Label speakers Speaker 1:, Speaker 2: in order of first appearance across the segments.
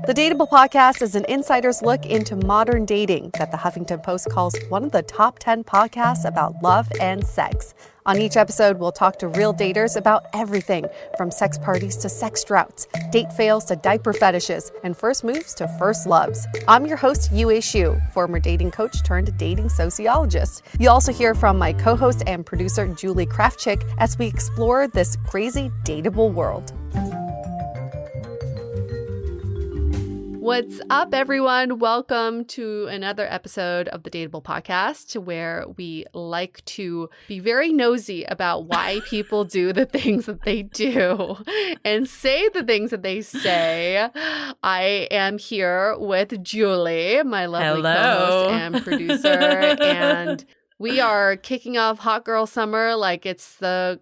Speaker 1: The Dateable podcast is an insider's look into modern dating that the Huffington Post calls one of the top 10 podcasts about love and sex. On each episode, we'll talk to real daters about everything from sex parties to sex droughts, date fails to diaper fetishes, and first moves to first loves. I'm your host, Yue Xu, former dating coach turned dating sociologist. You'll also hear from my co-host and producer, Julie Krafchick, as we explore this crazy dateable world. What's up, everyone? Welcome to another episode of the Dateable podcast, where we like to be very nosy about why people do the things that they do and say the things that they say. I am here with Julie, my lovely co-host and producer, and we are kicking off Hot Girl Summer like it's the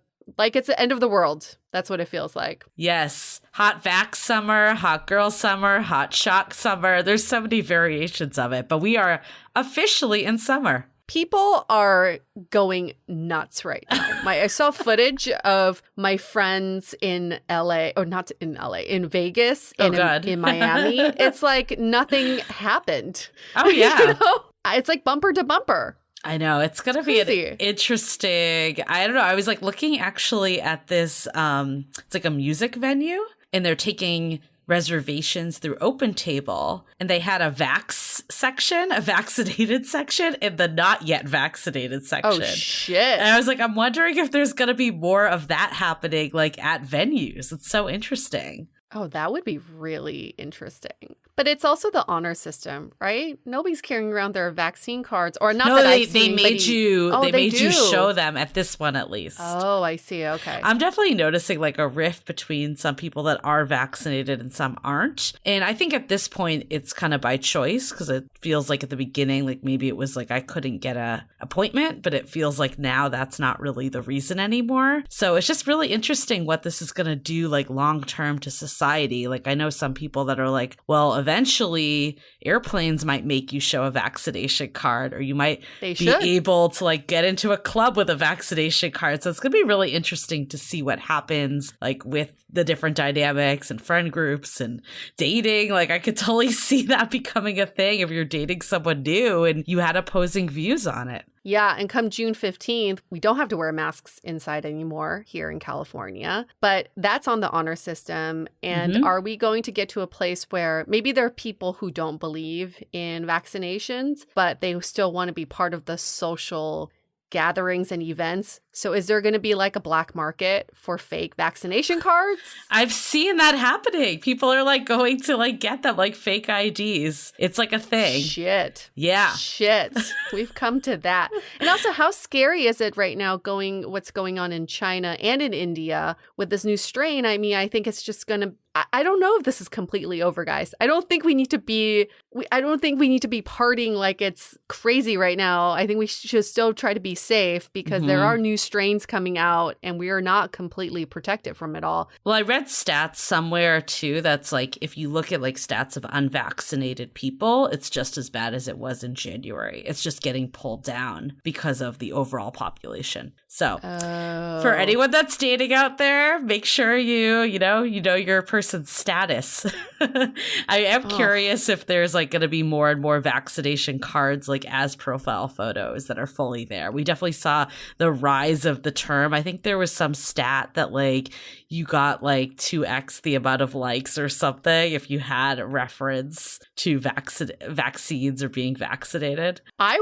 Speaker 1: end of the world. That's what it feels like.
Speaker 2: Yes. Hot vax summer, hot girl summer, hot shock summer. There's so many variations of it, but we are officially in summer.
Speaker 1: People are going nuts right now. I saw footage of my friends in LA, or not in LA, in Vegas and in Miami. It's like nothing happened.
Speaker 2: Oh, yeah.
Speaker 1: You know? It's like bumper to bumper.
Speaker 2: I know. It's going to be an interesting. I don't know. I was like looking actually at this. It's like a music venue, and they're taking reservations through OpenTable, and they had a vax section, a vaccinated section, and the not yet vaccinated section.
Speaker 1: Oh, shit.
Speaker 2: And I was like, I'm wondering if there's going to be more of that happening like at venues. It's so interesting.
Speaker 1: Oh, that would be really interesting. But it's also the honor system, right? Nobody's carrying around their vaccine cards, or not.
Speaker 2: No,
Speaker 1: that
Speaker 2: they made you. Oh, they made you show them at this one, at least.
Speaker 1: Oh, I see. Okay.
Speaker 2: I'm definitely noticing like a rift between some people that are vaccinated and some aren't. And I think at this point, it's kind of by choice, because it feels like at the beginning, like maybe it was like I couldn't get a appointment, but it feels like now that's not really the reason anymore. So it's just really interesting what this is going to do like long term to society. Like I know some people that are like, well, eventually airplanes might make you show a vaccination card, or you might be able to like get into a club with a vaccination card. So it's going to be really interesting to see what happens like with the different dynamics and friend groups and dating. Like I could totally see that becoming a thing if you're dating someone new and you had opposing views on it.
Speaker 1: Yeah, and come June 15th, we don't have to wear masks inside anymore here in California, but that's on the honor system. And are we going to get to a place where maybe there are people who don't believe in vaccinations, but they still want to be part of the social gatherings and events? So is there going to be like a black market for fake vaccination cards?
Speaker 2: I've seen that happening. People are like going to like get them like fake IDs. It's like a thing.
Speaker 1: Shit.
Speaker 2: Yeah.
Speaker 1: Shit. We've come to that. And also, how scary is it right now what's going on in China and in India with this new strain? I mean, I think it's just going to, I don't know if this is completely over, guys. I don't think we need to be partying like it's crazy right now. I think we should still try to be safe, because there are new strains coming out and we are not completely protected from it all.
Speaker 2: Well, I read stats somewhere too that's like, if you look at like stats of unvaccinated people, it's just as bad as it was in January. It's just getting pulled down because of the overall population. So for anyone that's dating out there, make sure you know your person's status. I am curious if there's like going to be more and more vaccination cards like as profile photos that are fully there. We definitely saw the rise of the term. I think there was some stat that like you got like 2x the amount of likes or something if you had a reference to vaccines or being vaccinated.
Speaker 1: I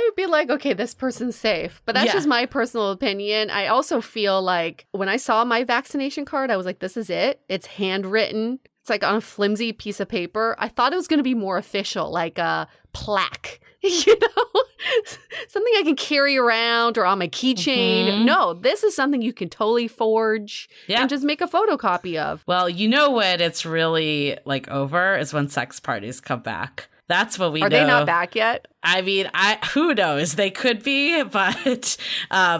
Speaker 1: would be like, okay, this person's safe. But that's just my personal opinion. I also feel like when I saw my vaccination card, I was like, this is it. It's handwritten. It's like on a flimsy piece of paper. I thought it was going to be more official, like a plaque, something I can carry around or on my keychain. No, this is something you can totally forge and just make a photocopy of.
Speaker 2: Well, you know when it's really like over is when sex parties come back. That's what we know.
Speaker 1: Are they not back yet?
Speaker 2: I mean, who knows? They could be, but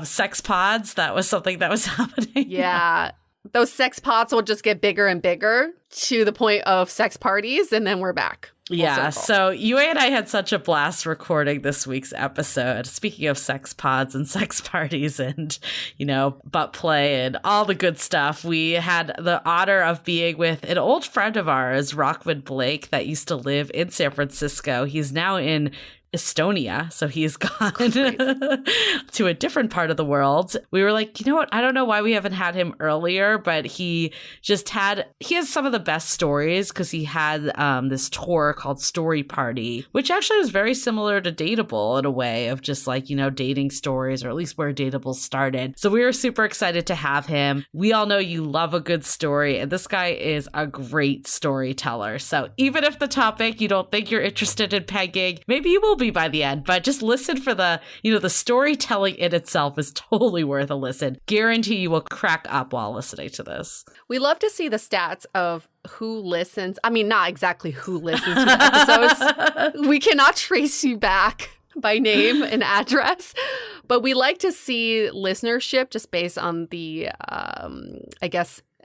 Speaker 2: sex pods, that was something that was happening.
Speaker 1: Yeah. those sex pods will just get bigger and bigger to the point of sex parties, and then we're back.
Speaker 2: Yeah, so Yue and I had such a blast recording this week's episode. Speaking of sex pods and sex parties and, butt play and all the good stuff, we had the honor of being with an old friend of ours, Rachman Blake, that used to live in San Francisco. He's now in Estonia, so he's gone to a different part of the world. We were like, you know what? I don't know why we haven't had him earlier, but he has some of the best stories because he had this tour called Story Party, which actually was very similar to Dateable in a way of just like, dating stories, or at least where Dateable started. So we were super excited to have him. We all know you love a good story, and this guy is a great storyteller. So even if the topic you don't think you're interested in pegging, maybe you will be by the end, but just listen for the storytelling in itself is totally worth a listen. Guarantee you will crack up while listening to this.
Speaker 1: We love to see the stats of who listens. I mean, not exactly who listens to the episodes. We cannot trace you back by name and address, but we like to see listenership just based on the,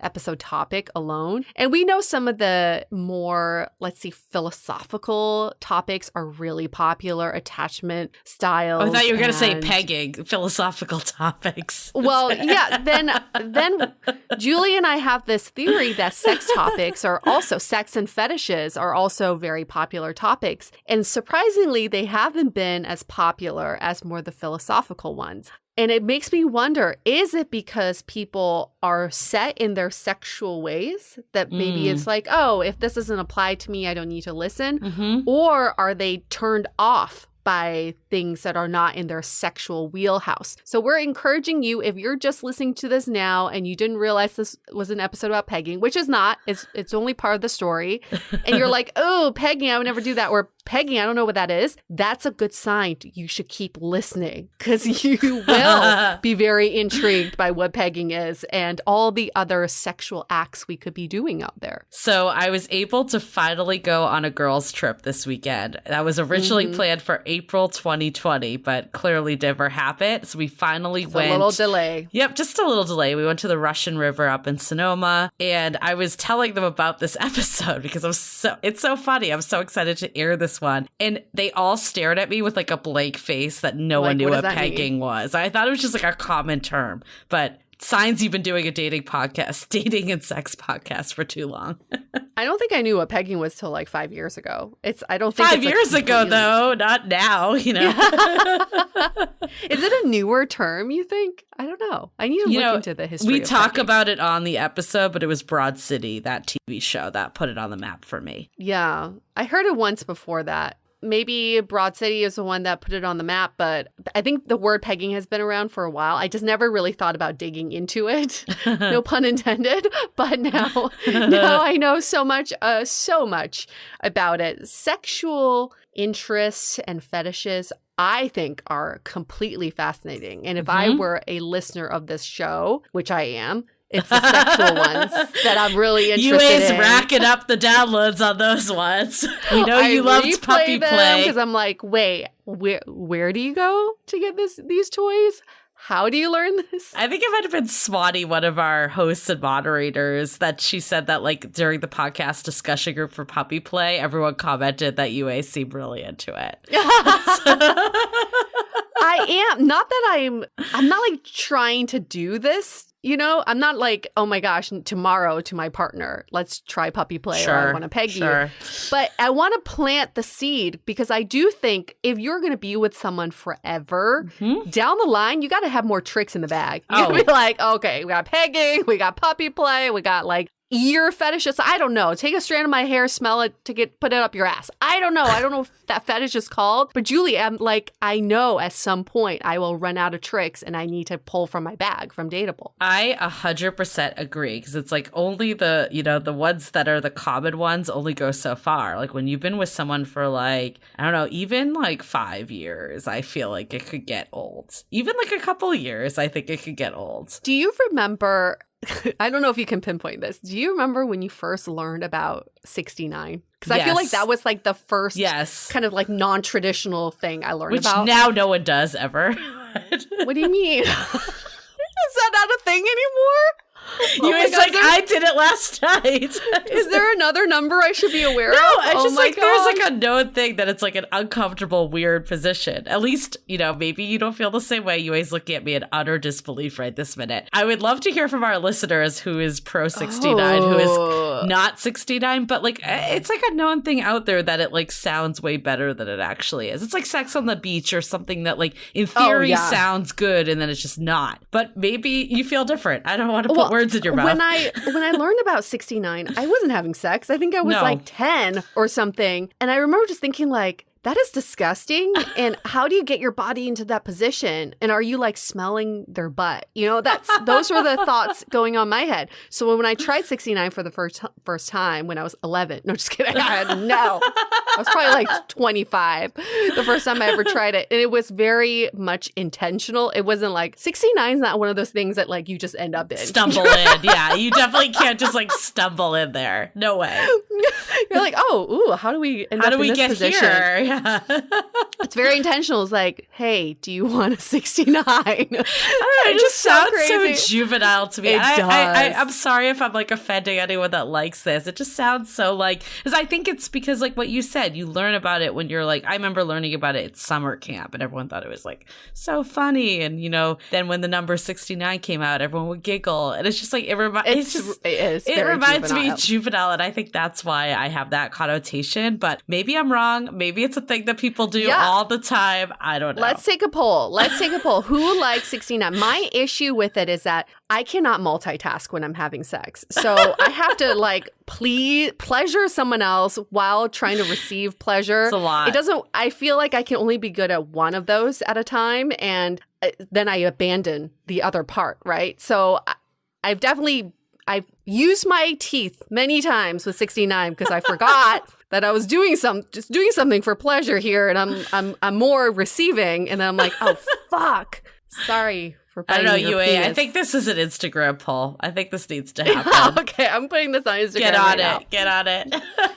Speaker 1: episode topic alone. And we know some of the more, philosophical topics are really popular, attachment styles.
Speaker 2: I thought you were going to say pegging, philosophical topics.
Speaker 1: Well, yeah, then Julie and I have this theory that sex and fetishes are also very popular topics. And surprisingly, they haven't been as popular as more the philosophical ones. And it makes me wonder, is it because people are set in their sexual ways that maybe it's like, oh, if this doesn't apply to me, I don't need to listen? Mm-hmm. Or are they turned off by things that are not in their sexual wheelhouse? So we're encouraging you, if you're just listening to this now and you didn't realize this was an episode about pegging, which is not, it's only part of the story, and you're like, oh, pegging, I would never do that, or pegging, I don't know what that is, that's a good sign. You should keep listening because you will be very intrigued by what pegging is and all the other sexual acts we could be doing out there.
Speaker 2: So I was able to finally go on a girls' trip this weekend. That was originally planned for April 2020, but clearly never happened. So we finally went.
Speaker 1: A little delay.
Speaker 2: Yep, just a little delay. We went to the Russian River up in Sonoma, and I was telling them about this episode because it's so funny. I'm so excited to air this one. And they all stared at me with like a blank face that no one knew what pegging was. I thought it was just like a common term, but signs you've been doing a dating and sex podcast for too long.
Speaker 1: I don't think I knew what pegging was till like 5 years ago. I don't think
Speaker 2: 5 years ago though, not now,
Speaker 1: Is it a newer term, you think? I don't know. I need to look into the history.
Speaker 2: We talk about it on the episode, but it was Broad City, that TV show, that put it on the map for me.
Speaker 1: Yeah. I heard it once before that. Maybe Broad City is the one that put it on the map, but I think the word pegging has been around for a while. I just never really thought about digging into it. No pun intended. But now I know so much about it. Sexual interests and fetishes, I think, are completely fascinating. And if I were a listener of this show, which I am, it's the sexual ones that I'm really interested in.
Speaker 2: Racking up the downloads on those ones. We know you loved puppy play.
Speaker 1: Because I'm like, wait, where do you go to get these toys? How do you learn this?
Speaker 2: I think it might have been Swati, one of our hosts and moderators, that she said that like during the podcast discussion group for puppy play, everyone commented that UA seemed really into it.
Speaker 1: I am. Not that I'm not like trying to do this. I'm not like, oh my gosh, tomorrow to my partner, let's try puppy play, or I want to peg you. But I want to plant the seed because I do think if you're going to be with someone forever, down the line, you got to have more tricks in the bag. You got to be like, okay, we got pegging, we got puppy play, we got like ear fetishes. I don't know. Take a strand of my hair, smell it, put it up your ass. I don't know. I don't know if that fetish is called. But Julie, I'm like, I know at some point I will run out of tricks and I need to pull from my bag from Dateable.
Speaker 2: I 100% agree because it's like only the ones that are the common ones only go so far. Like when you've been with someone for like, I don't know, even like 5 years, I feel like it could get old. Even like a couple of years, I think it could get old.
Speaker 1: Do you remember... I don't know if you can pinpoint this. Do you remember when you first learned about 69? Because I feel like that was like the first kind of like non-traditional thing I learned about.
Speaker 2: Which now no one does ever.
Speaker 1: What do you mean? Is that not a thing anymore?
Speaker 2: You was like, I did it last night.
Speaker 1: Is there another number I should be aware of?
Speaker 2: No, it's just like,
Speaker 1: God.
Speaker 2: there's like a known thing that it's like an uncomfortable, weird position. At least, maybe you don't feel the same way. You always looking at me in utter disbelief right this minute. I would love to hear from our listeners who is pro 69, who is not 69, but like, it's like a known thing out there that it like sounds way better than it actually is. It's like Sex on the Beach or something that like in theory sounds good and then it's just not. But maybe you feel different. I don't want to put words in your mouth.
Speaker 1: When I learned about 69, I wasn't having sex. I think I was like 10 or something. And I remember just thinking like, that is disgusting. And how do you get your body into that position? And are you like smelling their butt? Those were the thoughts going on my head. So when I tried 69 for the first time when I was 11, no, just kidding. I was probably like 25 the first time I ever tried it. And it was very much intentional. It wasn't like 69 is not one of those things that like you just end up in.
Speaker 2: Stumble in. Yeah. You definitely can't just like stumble in there. No way.
Speaker 1: You're like, how do we end up in this position?
Speaker 2: Here? Yeah.
Speaker 1: It's very intentional. It's like, hey, do you want a 69?
Speaker 2: It just sounds so juvenile to me.
Speaker 1: It does.
Speaker 2: I'm sorry if I'm like offending anyone that likes this. It just sounds so like, because I think it's because like what you said, you learn about it when you're like, I remember learning about it at summer camp and everyone thought it was like so funny. And then when the number 69 came out, everyone would giggle. And it's just like, it reminds me of juvenile. And I think that's why I have that connotation. But maybe I'm wrong. Maybe it's a thing that people do all the time. I don't know.
Speaker 1: Let's take a poll. Who likes 69? My issue with it is that I cannot multitask when I'm having sex. So I have to like pleasure someone else while trying to receive pleasure.
Speaker 2: It's a lot.
Speaker 1: I feel like I can only be good at one of those at a time. And then I abandon the other part, right? So I've used my teeth many times with 69 because I forgot that I was doing something for pleasure here, and I'm more receiving, and then I'm like, oh fuck, sorry for
Speaker 2: I
Speaker 1: biting
Speaker 2: don't know,
Speaker 1: your
Speaker 2: Yue.
Speaker 1: penis.
Speaker 2: I think this is an Instagram poll. I think this needs to happen.
Speaker 1: Okay, I'm putting this on Instagram.
Speaker 2: Get on it.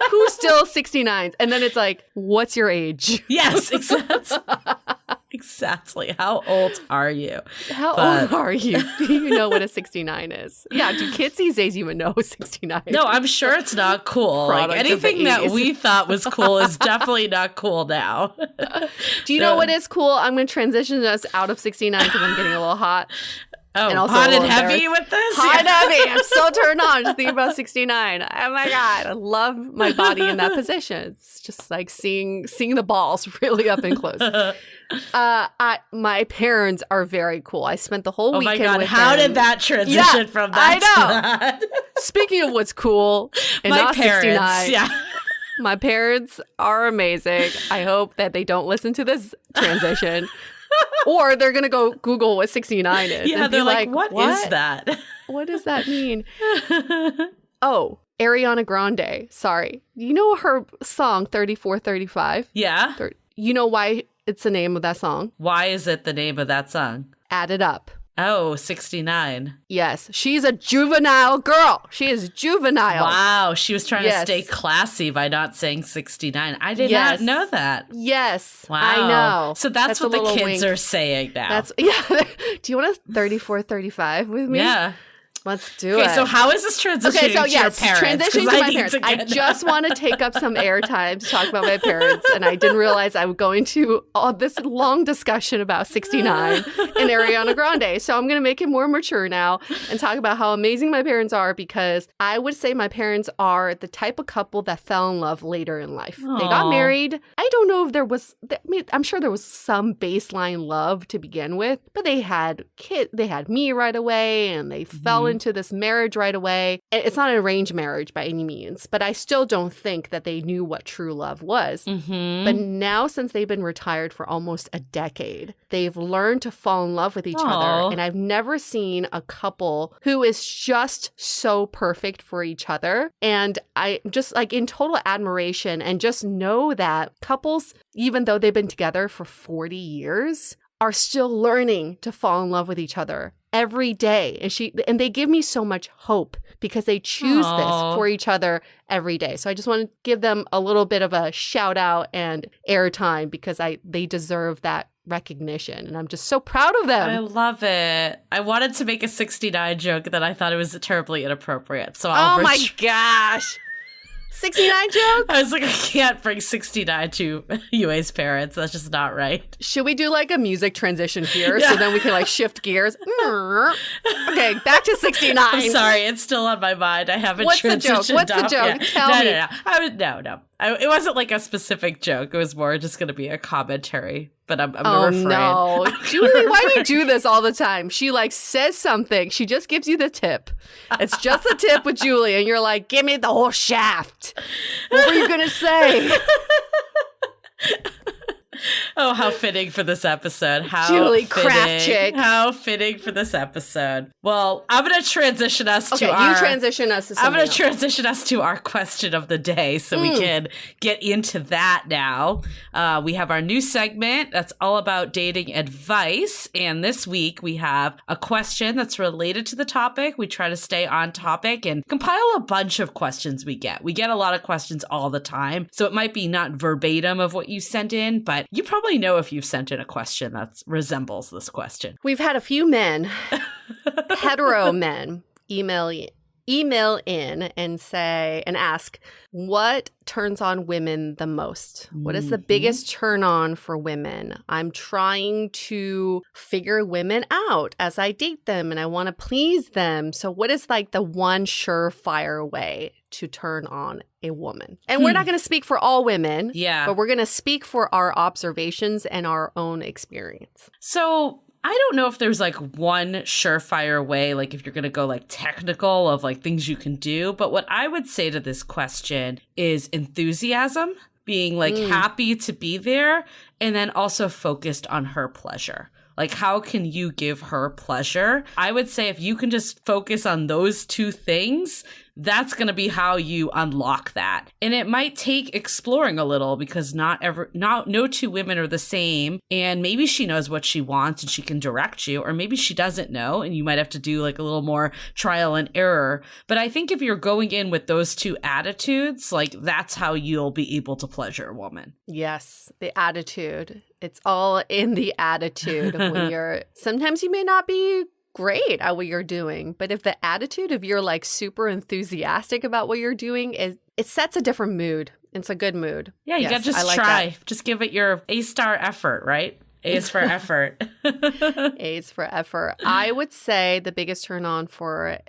Speaker 1: Who's still 69? And then it's like, what's your age?
Speaker 2: Yes, exactly. How old are you?
Speaker 1: Old are you? Do you know what a 69 is? Yeah, do kids these days even know 69?
Speaker 2: No, I'm sure it's not cool. Like anything that we thought was cool is definitely not cool now.
Speaker 1: Do you know what is cool? I'm going to transition us out of 69 because I'm getting a little hot.
Speaker 2: Oh,
Speaker 1: and also
Speaker 2: hot and heavy with this?
Speaker 1: Hot and heavy. I'm so turned on just thinking about 69. Oh my God. I love my body in that position. It's just like seeing the balls really up and close. My parents are very cool. I spent the whole weekend with them.
Speaker 2: How did that transition from that
Speaker 1: to
Speaker 2: that?
Speaker 1: Speaking of what's cool and
Speaker 2: my
Speaker 1: not
Speaker 2: parents,
Speaker 1: 69. My parents are amazing. I hope that they don't listen to this transition. Or they're going to go Google what 69 is.
Speaker 2: Yeah,
Speaker 1: and
Speaker 2: they're
Speaker 1: be
Speaker 2: like, what is that?
Speaker 1: What does that mean? Oh, Ariana Grande. Sorry. You know her song 3435?
Speaker 2: Yeah.
Speaker 1: You know why it's the name of that song?
Speaker 2: Why is it the name of that song?
Speaker 1: Add It Up.
Speaker 2: Oh, 69.
Speaker 1: Yes. She's a juvenile girl. She is juvenile.
Speaker 2: Wow. She was trying to stay classy by not saying 69. I did not know that.
Speaker 1: Yes.
Speaker 2: Wow.
Speaker 1: I know.
Speaker 2: So that's what the kids are saying now.
Speaker 1: Do you want a 3435 with me?
Speaker 2: Yeah.
Speaker 1: Let's do it.
Speaker 2: Okay, so how is this transitioning to your parents?
Speaker 1: Transitioning to my parents. I just want to take up some airtime to talk about my parents, and I didn't realize I would go into all this long discussion about 69 and Ariana Grande. So I'm going to make it more mature now and talk about how amazing my parents are, because I would say my parents are the type of couple that fell in love later in life. Aww. They got married. I don't know if there was, I'm sure there was some baseline love to begin with, but they had kids. They had me right away, and they fell into this marriage right away. It's not an arranged marriage by any means, but I still don't think that they knew what true love was. But now, since they've been retired for almost a decade, they've learned to fall in love with each other. And I've never seen a couple who is just so perfect for each other. And I just like in total admiration, and just know that couples, even though they've been together for 40 years, are still learning to fall in love with each other every day. And they give me so much hope, because they choose this for each other every day. So I just want to give them a little bit of a shout out and airtime, because they deserve that recognition. And I'm just so proud of them.
Speaker 2: I love it. I wanted to make a 69 joke that I thought it was terribly inappropriate. So I'll
Speaker 1: my gosh. 69 joke?
Speaker 2: I was like, I can't bring 69 to Yue's parents. That's just not right.
Speaker 1: Should we do like a music transition here so then we can like shift gears? Okay, back to 69.
Speaker 2: I'm sorry, it's still on my mind. I haven't
Speaker 1: What's
Speaker 2: transitioned.
Speaker 1: What's the joke? Tell me.
Speaker 2: No. It wasn't like a specific joke. It was more just going to be a commentary. But I'm going to refrain.
Speaker 1: Oh, no. Julie, why do you do this all the time? She like says something. She just gives you the tip. It's just the tip with Julie. And you're like, give me the whole shaft. What were you going to say?
Speaker 2: Oh, how fitting for this episode.
Speaker 1: Julie Craft Chick.
Speaker 2: How fitting for this episode. Well, I'm going to transition us to our...
Speaker 1: you transition us to something
Speaker 2: I'm going to transition us to our question of the day so we can get into that now. We have our new segment that's all about dating advice. And this week we have a question that's related to the topic. We try to stay on topic and compile a bunch of questions we get. We get a lot of questions all the time. So it might be not verbatim of what you sent in, but you probably know if you've sent in a question that resembles this question.
Speaker 1: We've had a few men, hetero men, email in and say and ask, what turns on women the most? What is the biggest turn on for women? I'm trying to figure women out as I date them and I want to please them. So what is like the one surefire way to turn on a woman? And we're not going to speak for all women, but we're going to speak for our observations and our own experience.
Speaker 2: So I don't know if there's like one surefire way, like if you're going to go like technical of like things you can do. But what I would say to this question is enthusiasm, being like happy to be there, and then also focused on her pleasure. Like, how can you give her pleasure? I would say if you can just focus on those two things, that's going to be how you unlock that. And it might take exploring a little because no two women are the same. And maybe she knows what she wants and she can direct you, or maybe she doesn't know and you might have to do like a little more trial and error. But I think if you're going in with those two attitudes, like that's how you'll be able to pleasure a woman.
Speaker 1: Yes, the attitude. It's all in the attitude when sometimes you may not be great at what you're doing, but if the attitude of you're like super enthusiastic about what you're doing, it sets a different mood. It's a good mood.
Speaker 2: Yeah, you gotta just try. Just give it your A-star effort, right? A is for effort.
Speaker 1: A is for effort. I would say the biggest turn on for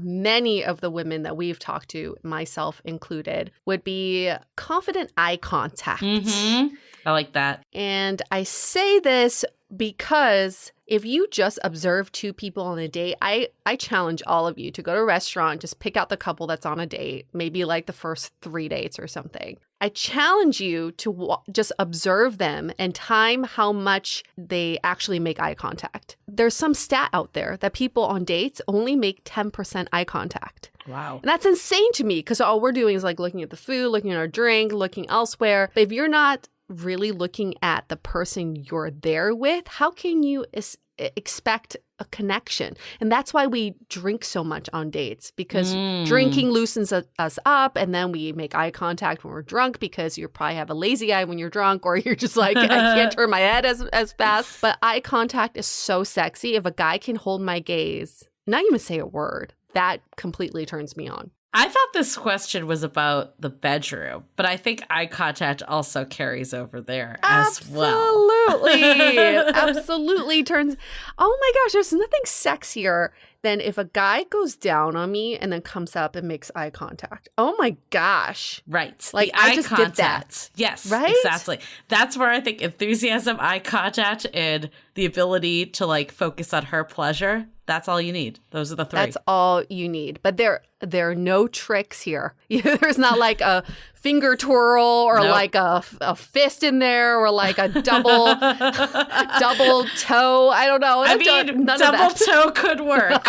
Speaker 1: many of the women that we've talked to, myself included, would be confident eye contact.
Speaker 2: I like that.
Speaker 1: And I say this because if you just observe two people on a date, I challenge all of you to go to a restaurant, just pick out the couple that's on a date, maybe like the first 3 dates or something. I challenge you to just observe them and time how much they actually make eye contact. There's some stat out there that people on dates only make 10% eye contact.
Speaker 2: Wow.
Speaker 1: And that's insane to me because all we're doing is like looking at the food, looking at our drink, looking elsewhere. But if you're not really looking at the person you're there with, how can you expect a connection? And that's why we drink so much on dates, because drinking loosens us up, and then we make eye contact when we're drunk because you probably have a lazy eye when you're drunk, or you're just like, I can't turn my head as fast. But eye contact is so sexy. If a guy can hold my gaze, not even say a word, that completely turns me on.
Speaker 2: I thought this question was about the bedroom, but I think eye contact also carries over there as well.
Speaker 1: Absolutely turns. Oh my gosh, there's nothing sexier than if a guy goes down on me and then comes up and makes eye contact. Oh my gosh.
Speaker 2: Right.
Speaker 1: Like I just did that.
Speaker 2: Yes,
Speaker 1: right?
Speaker 2: Exactly. That's where I think enthusiasm, eye contact, and the ability to like focus on her pleasure, that's all you need. Those are the three.
Speaker 1: That's all you need. But there are no tricks here. There's not like a finger twirl or like a fist in there or like a double toe. I don't know.
Speaker 2: I mean, double toe could work.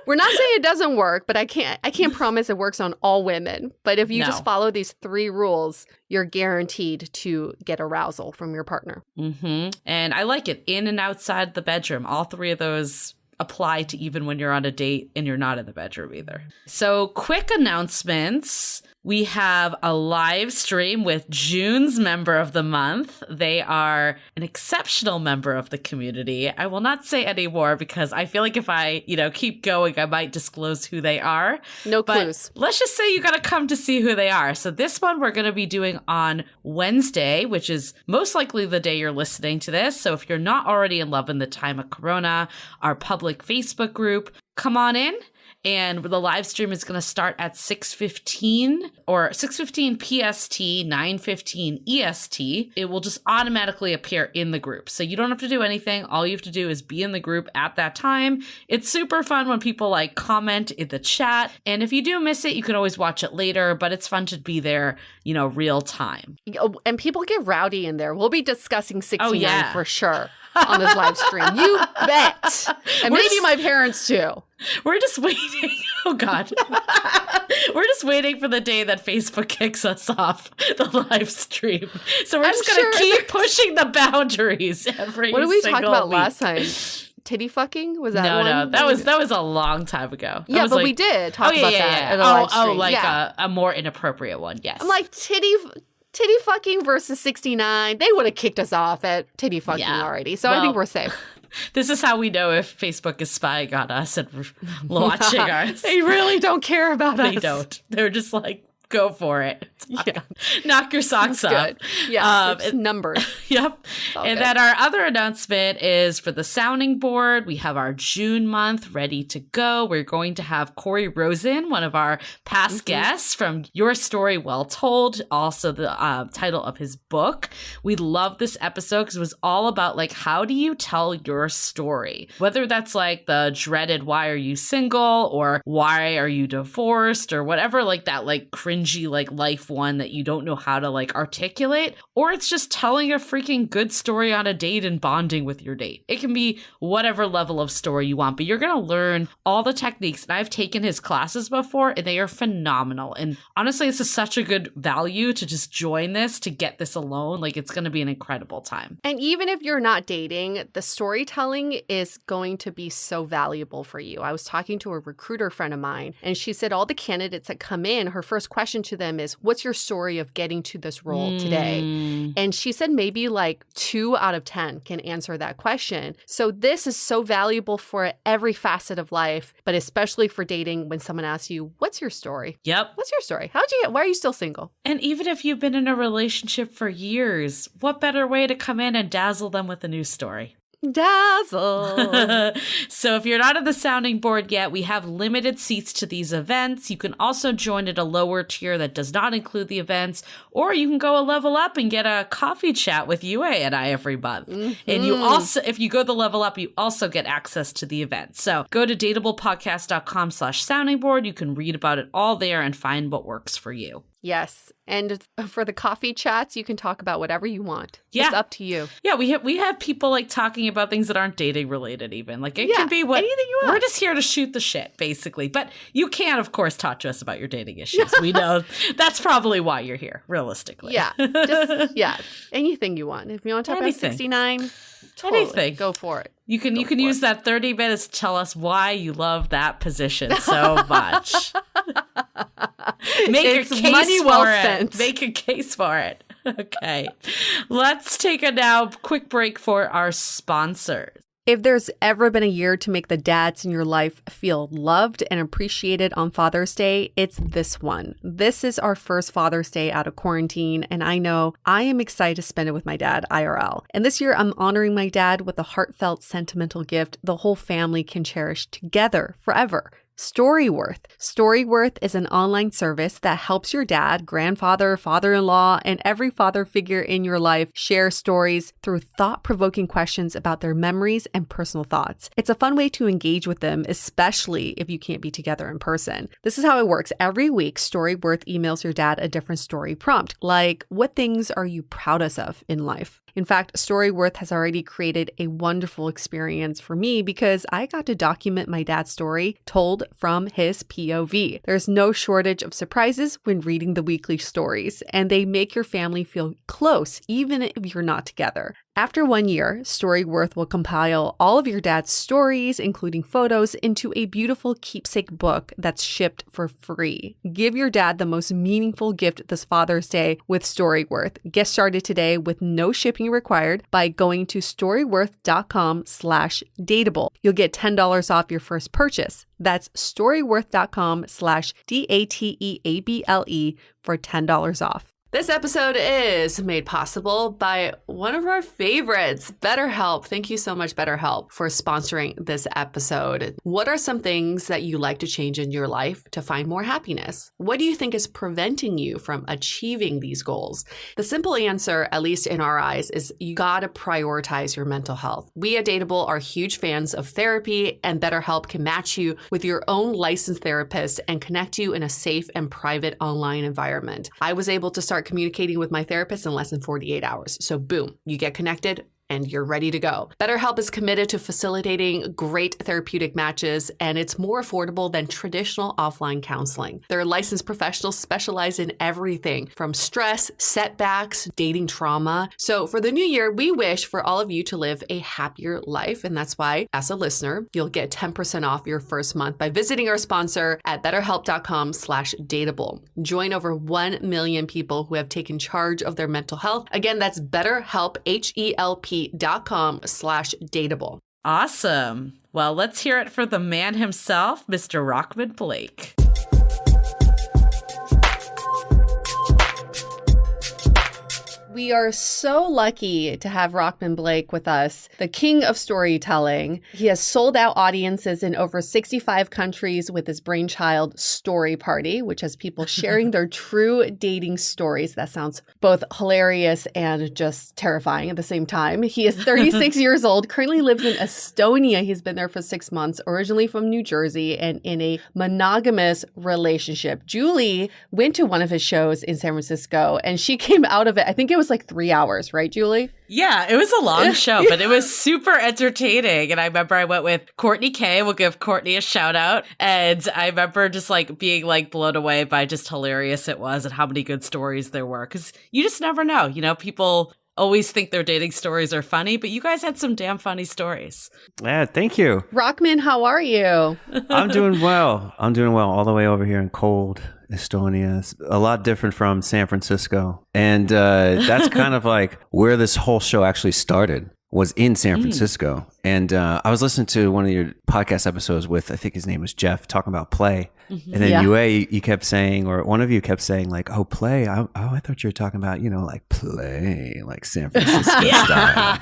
Speaker 1: We're not saying it doesn't work, but I can't promise it works on all women. But if you just follow these 3 rules, you're guaranteed to get arousal from your partner.
Speaker 2: And I like it in and outside the bedroom. All 3 of those apply to even when you're on a date and you're not in the bedroom either. So quick announcements. We have a live stream with June's member of the month. They are an exceptional member of the community. I will not say any more because I feel like if I, keep going, I might disclose who they are.
Speaker 1: No clues.
Speaker 2: Let's just say you got to come to see who they are. So this one we're going to be doing on Wednesday, which is most likely the day you're listening to this. So if you're not already in love in the time of Corona, our public Facebook group, come on in. And the live stream is going to start at 6:15 or 6:15 PST, 9:15 EST. It will just automatically appear in the group. So you don't have to do anything. All you have to do is be in the group at that time. It's super fun when people comment in the chat. And if you do miss it, you can always watch it later, but it's fun to be there, real time.
Speaker 1: And people get rowdy in there. We'll be discussing 69 for sure on this live stream. You bet. And maybe my parents too.
Speaker 2: We're just waiting. Oh, God. We're just waiting for the day that Facebook kicks us off the live stream. So we're just going to keep pushing the boundaries every
Speaker 1: What did we
Speaker 2: single
Speaker 1: talk about
Speaker 2: week.
Speaker 1: last time? Titty fucking? Was that one?
Speaker 2: No, that was a long time ago.
Speaker 1: Yeah, but we did talk about that at a live stream.
Speaker 2: A more inappropriate one, yes.
Speaker 1: I'm like, titty fucking versus 69. They would have kicked us off at titty fucking already. So I think we're safe.
Speaker 2: This is how we know if Facebook is spying on us and watching us.
Speaker 1: They really don't care about us.
Speaker 2: They don't. They're just like, go for it. Knock your socks up.
Speaker 1: Yeah, it's numbers.
Speaker 2: Yep. And then our other announcement is for the sounding board. We have our June month ready to go. We're going to have Corey Rosen, one of our past guests from Your Story Well Told, also the title of his book. We love this episode because it was all about how do you tell your story? Whether that's the dreaded why are you single or why are you divorced or whatever that cringy life one that you don't know how to articulate, or it's just telling a freaking good story on a date and bonding with your date. It can be whatever level of story you want, but you're going to learn all the techniques. And I've taken his classes before and they are phenomenal. And honestly, this is such a good value to just join this, to get this alone. It's going to be an incredible time.
Speaker 1: And even if you're not dating, the storytelling is going to be so valuable for you. I was talking to a recruiter friend of mine and she said all the candidates that come in, her first question to them is, what's your story of getting to this role today? And she said maybe 2 out of 10 can answer that question. So this is so valuable for every facet of life, but especially for dating when someone asks you, what's your story?
Speaker 2: Yep.
Speaker 1: What's your story? Why are you still single?
Speaker 2: And even if you've been in a relationship for years, what better way to come in and dazzle them with a new story?
Speaker 1: Dazzle.
Speaker 2: So if you're not at the sounding board yet, we have limited seats to these events. You can also join at a lower tier that does not include the events, or you can go a level up and get a coffee chat with UA and I every month. And you also, if you go the level up, you also get access to the event. So go to dateablepodcast.com/sounding board. You can read about it all there and find what works for you.
Speaker 1: Yes. And for the coffee chats, you can talk about whatever you want.
Speaker 2: Yeah.
Speaker 1: It's up to you.
Speaker 2: Yeah, we have people talking about things that aren't dating related even. It can be anything you want. We're just here to shoot the shit, basically. But you can, of course, talk to us about your dating issues. We know that's probably why you're here, realistically.
Speaker 1: Yeah. Anything you want. If you want to talk about 69, totally go for it.
Speaker 2: You can use that 30 minutes to tell us why you love that position so much. Make a case
Speaker 1: money
Speaker 2: for
Speaker 1: well
Speaker 2: it.
Speaker 1: spent.
Speaker 2: Make a case for it. Okay. Let's take a quick break for our sponsors.
Speaker 1: If there's ever been a year to make the dads in your life feel loved and appreciated on Father's Day, it's this one. This is our first Father's Day out of quarantine, and I know I am excited to spend it with my dad, IRL. And this year, I'm honoring my dad with a heartfelt, sentimental gift the whole family can cherish together forever. Storyworth. Storyworth is an online service that helps your dad, grandfather, father-in-law, and every father figure in your life share stories through thought-provoking questions about their memories and personal thoughts. It's a fun way to engage with them, especially if you can't be together in person. This is how it works. Every week, Storyworth emails your dad a different story prompt, like, what things are you proudest of in life? In fact, Storyworth has already created a wonderful experience for me because I got to document my dad's story told from his POV. There's no shortage of surprises when reading the weekly stories, and they make your family feel close even if you're not together. After 1 year, Storyworth will compile all of your dad's stories, including photos, into a beautiful keepsake book that's shipped for free. Give your dad the most meaningful gift this Father's Day with Storyworth. Get started today with no shipping required by going to storyworth.com/dateable. You'll get $10 off your first purchase. That's storyworth.com/DATEABLE for $10 off. This episode is made possible by one of our favorites, BetterHelp. Thank you so much, BetterHelp, for sponsoring this episode. What are some things that you like to change in your life to find more happiness? What do you think is preventing you from achieving these goals? The simple answer, at least in our eyes, is you gotta prioritize your mental health. We at Dateable are huge fans of therapy, and BetterHelp can match you with your own licensed therapist and connect you in a safe and private online environment. I was able to start communicating with my therapist in less than 48 hours. So boom, you get connected and you're ready to go. BetterHelp is committed to facilitating great therapeutic matches, and it's more affordable than traditional offline counseling. Their licensed professionals specialize in everything from stress, setbacks, dating trauma. So for the new year, we wish for all of you to live a happier life. And that's why, as a listener, you'll get 10% off your first month by visiting our sponsor at betterhelp.com/dateable. Join over 1 million people who have taken charge of their mental health. Again, that's BetterHelp, HELP.com/dateable.
Speaker 2: Awesome. Well, let's hear it for the man himself, Mr. Rachman Blake.
Speaker 1: We are so lucky to have Rachman Blake with us, the king of storytelling. He has sold out audiences in over 65 countries with his brainchild Story Party, which has people sharing their true dating stories. That sounds both hilarious and just terrifying at the same time. He is 36 years old, currently lives in Estonia. He's been there for 6 months, originally from New Jersey, and in a monogamous relationship. Julie went to one of his shows in San Francisco, and she came out of it, I think it was like 3 hours, right, Julie?
Speaker 2: Yeah, it was a long show, but it was super entertaining. And I remember I went with Courtney K. We'll give Courtney a shout out. And I remember just like being like blown away by just hilarious it was and how many good stories there were. Because you just never know. You know, people always think their dating stories are funny, but you guys had some damn funny stories.
Speaker 3: Yeah, thank you.
Speaker 1: Rachman, how are you?
Speaker 3: I'm doing well. I'm doing well all the way over here in cold Estonia. It's a lot different from San Francisco. And that's kind of like where this whole show actually started, was in San Francisco. And I was listening to one of your podcast episodes with, I think his name was Jeff, talking about play. And then you kept saying, or one of you kept saying like, oh, play. I thought you were talking about, you know, like play, like San Francisco style.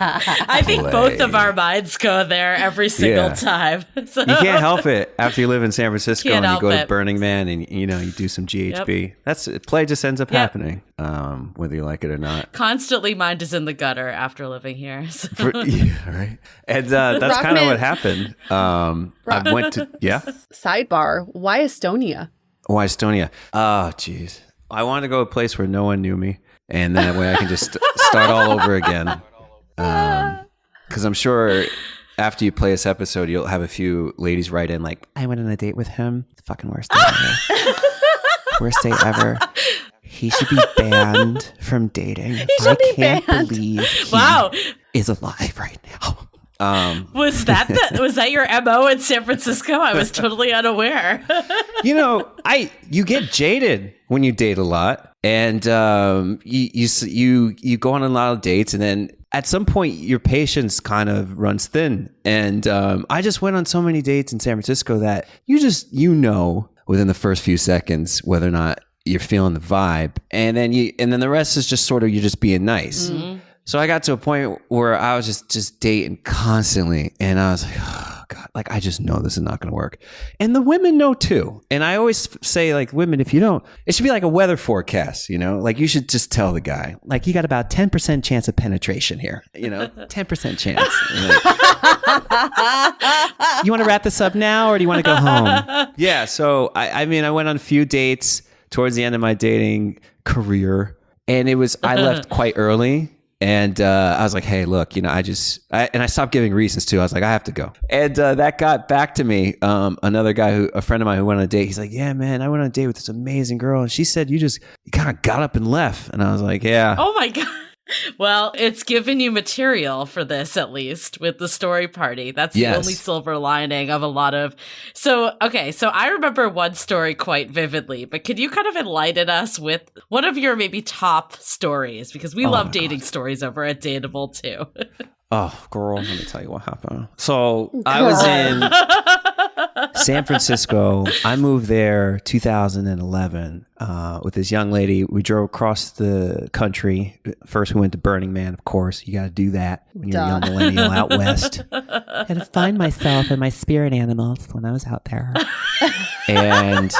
Speaker 2: I think both of our minds go there every single time. So.
Speaker 3: You can't help it after you live in San Francisco and you go to
Speaker 2: it.
Speaker 3: Burning Man and, you know, you do some GHB. That's play just ends up happening, whether you like it or not.
Speaker 2: Constantly mind is in the gutter after living here. So.
Speaker 3: Right. And that's kind of what happened. I went to,
Speaker 1: Sidebar, why Estonia?
Speaker 3: Why Estonia? Oh, geez. I wanted to go to a place where no one knew me. And that way I can just start all over again. Because I'm sure after you play this episode, you'll have a few ladies write in like, I went on a date with him. Fucking worst date ever. Worst date ever. He should be banned from dating. I can't believe he is alive right now.
Speaker 2: Was that your MO in San Francisco? I was totally unaware.
Speaker 3: You know, you get jaded when you date a lot, and you go on a lot of dates, and then at some point your patience kind of runs thin. And I just went on so many dates in San Francisco that you know within the first few seconds whether or not you're feeling the vibe, and then the rest is just sort of you're just being nice. Mm-hmm. So I got to a point where I was just dating constantly, and I was like, oh God, like I just know this is not going to work. And the women know too. And I always say, like, women, if you don't, it should be like a weather forecast, you know, like you should just tell the guy, like, you got about 10% chance of penetration here, you know, 10% chance. You want to wrap this up now, or do you want to go home? Yeah. So I mean, I went on a few dates towards the end of my dating career, and I left quite early. And I was like, hey, look, you know, I stopped giving reasons too. I was like, I have to go. And that got back to me. Another guy, a friend of mine who went on a date, he's like, yeah, man, I went on a date with this amazing girl. And she said, you kind of got up and left. And I was like, yeah.
Speaker 2: Oh my God. Well, it's given you material for this, at least with the story party. That's the only silver lining of a lot of. So I remember one story quite vividly, but could you kind of enlighten us with one of your maybe top stories? Because we love dating stories over at Dateable too.
Speaker 3: Oh, girl, let me tell you what happened. So I was in San Francisco. I moved there 2011 with this young lady. We drove across the country. First, we went to Burning Man, of course. You got to do that when you're a young millennial out west. I had to find myself and my spirit animals when I was out there. And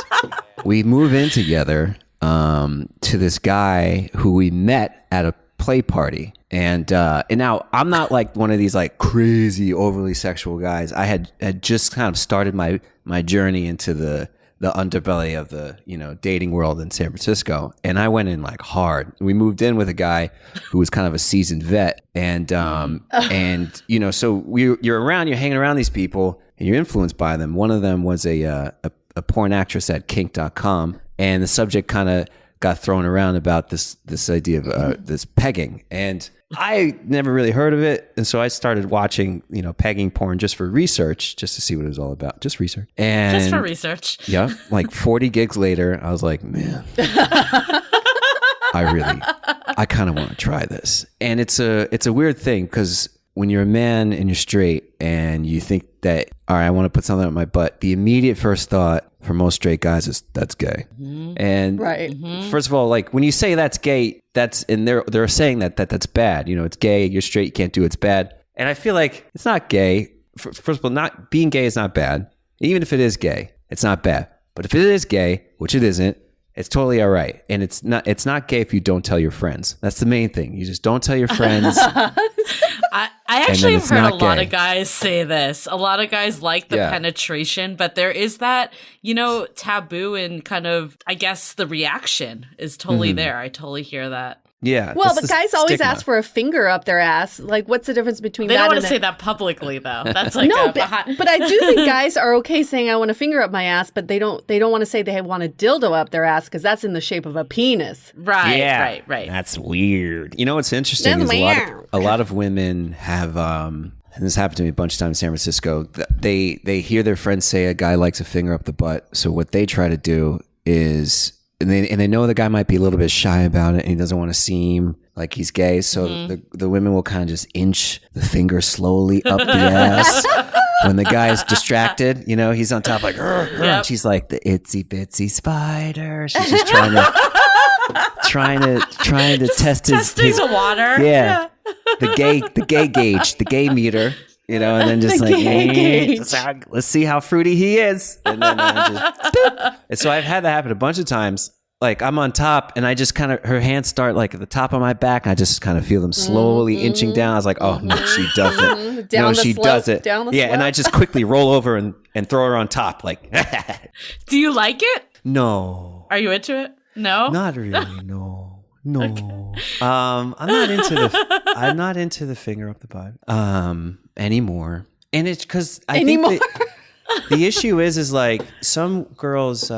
Speaker 3: we move in together to this guy who we met at a play party. And now I'm not like one of these like crazy overly sexual guys. I had just kind of started my journey into the underbelly of the dating world in San Francisco, and I went in like hard. We moved in with a guy who was kind of a seasoned vet, and so you're hanging around these people and you're influenced by them. One of them was a porn actress at kink.com, and the subject kind of got thrown around about this idea of this pegging, and I never really heard of it, and so I started watching pegging porn just for research, just to see what it was all about, just research. And
Speaker 2: just for research.
Speaker 3: Yeah, like 40 gigs later, I was like, man, I kind of want to try this. And it's a weird thing, because when you're a man and you're straight and you think that, all right, I want to put something on my butt, the immediate first thought for most straight guys is that's gay. Mm-hmm. And first of all, like when you say that's gay, they're saying that's bad. It's gay, you're straight, you can't do it, it's bad. And I feel like it's not gay. First of all, not being gay is not bad. Even if it is gay, it's not bad. But if it is gay, which it isn't, it's totally all right. And it's not gay if you don't tell your friends. That's the main thing. You just don't tell your friends.
Speaker 2: I actually have heard a lot of guys say this. A lot of guys like the penetration, but there is that, taboo, and kind of, I guess the reaction is totally there. I totally hear that.
Speaker 3: Yeah.
Speaker 1: Well, but guys always ask for a finger up their ass. Like, what's the difference between that?
Speaker 2: They don't want to say that publicly, though. That's like
Speaker 1: but I do think guys are okay saying I want a finger up my ass, but they don't want to say they want a dildo up their ass, because that's in the shape of a penis.
Speaker 2: Right.
Speaker 3: Yeah.
Speaker 2: Right.
Speaker 3: That's weird. What's interesting is a lot of women have. And this happened to me a bunch of times in San Francisco. They hear their friends say a guy likes a finger up the butt, so what they try to do is. And they know the guy might be a little bit shy about it, and he doesn't want to seem like he's gay. So the women will kind of just inch the finger slowly up the ass. When the guy's distracted, he's on top like, and she's like the itsy bitsy spider. She's just trying to test
Speaker 2: testing the water.
Speaker 3: Yeah. The gay gauge, the gay meter. And then just let's see how fruity he is. And then and so I've had that happen a bunch of times. Like I'm on top and I just kind of, her hands start like at the top of my back. And I just kind of feel them slowly inching down. I was like, oh no, she doesn't. Does it. And I just quickly roll over and throw her on top. Like,
Speaker 2: do you like it?
Speaker 3: No.
Speaker 2: Are you into it? No,
Speaker 3: not really. No. Okay. I'm not into the finger up the butt anymore. And it's because I think the issue is like some girls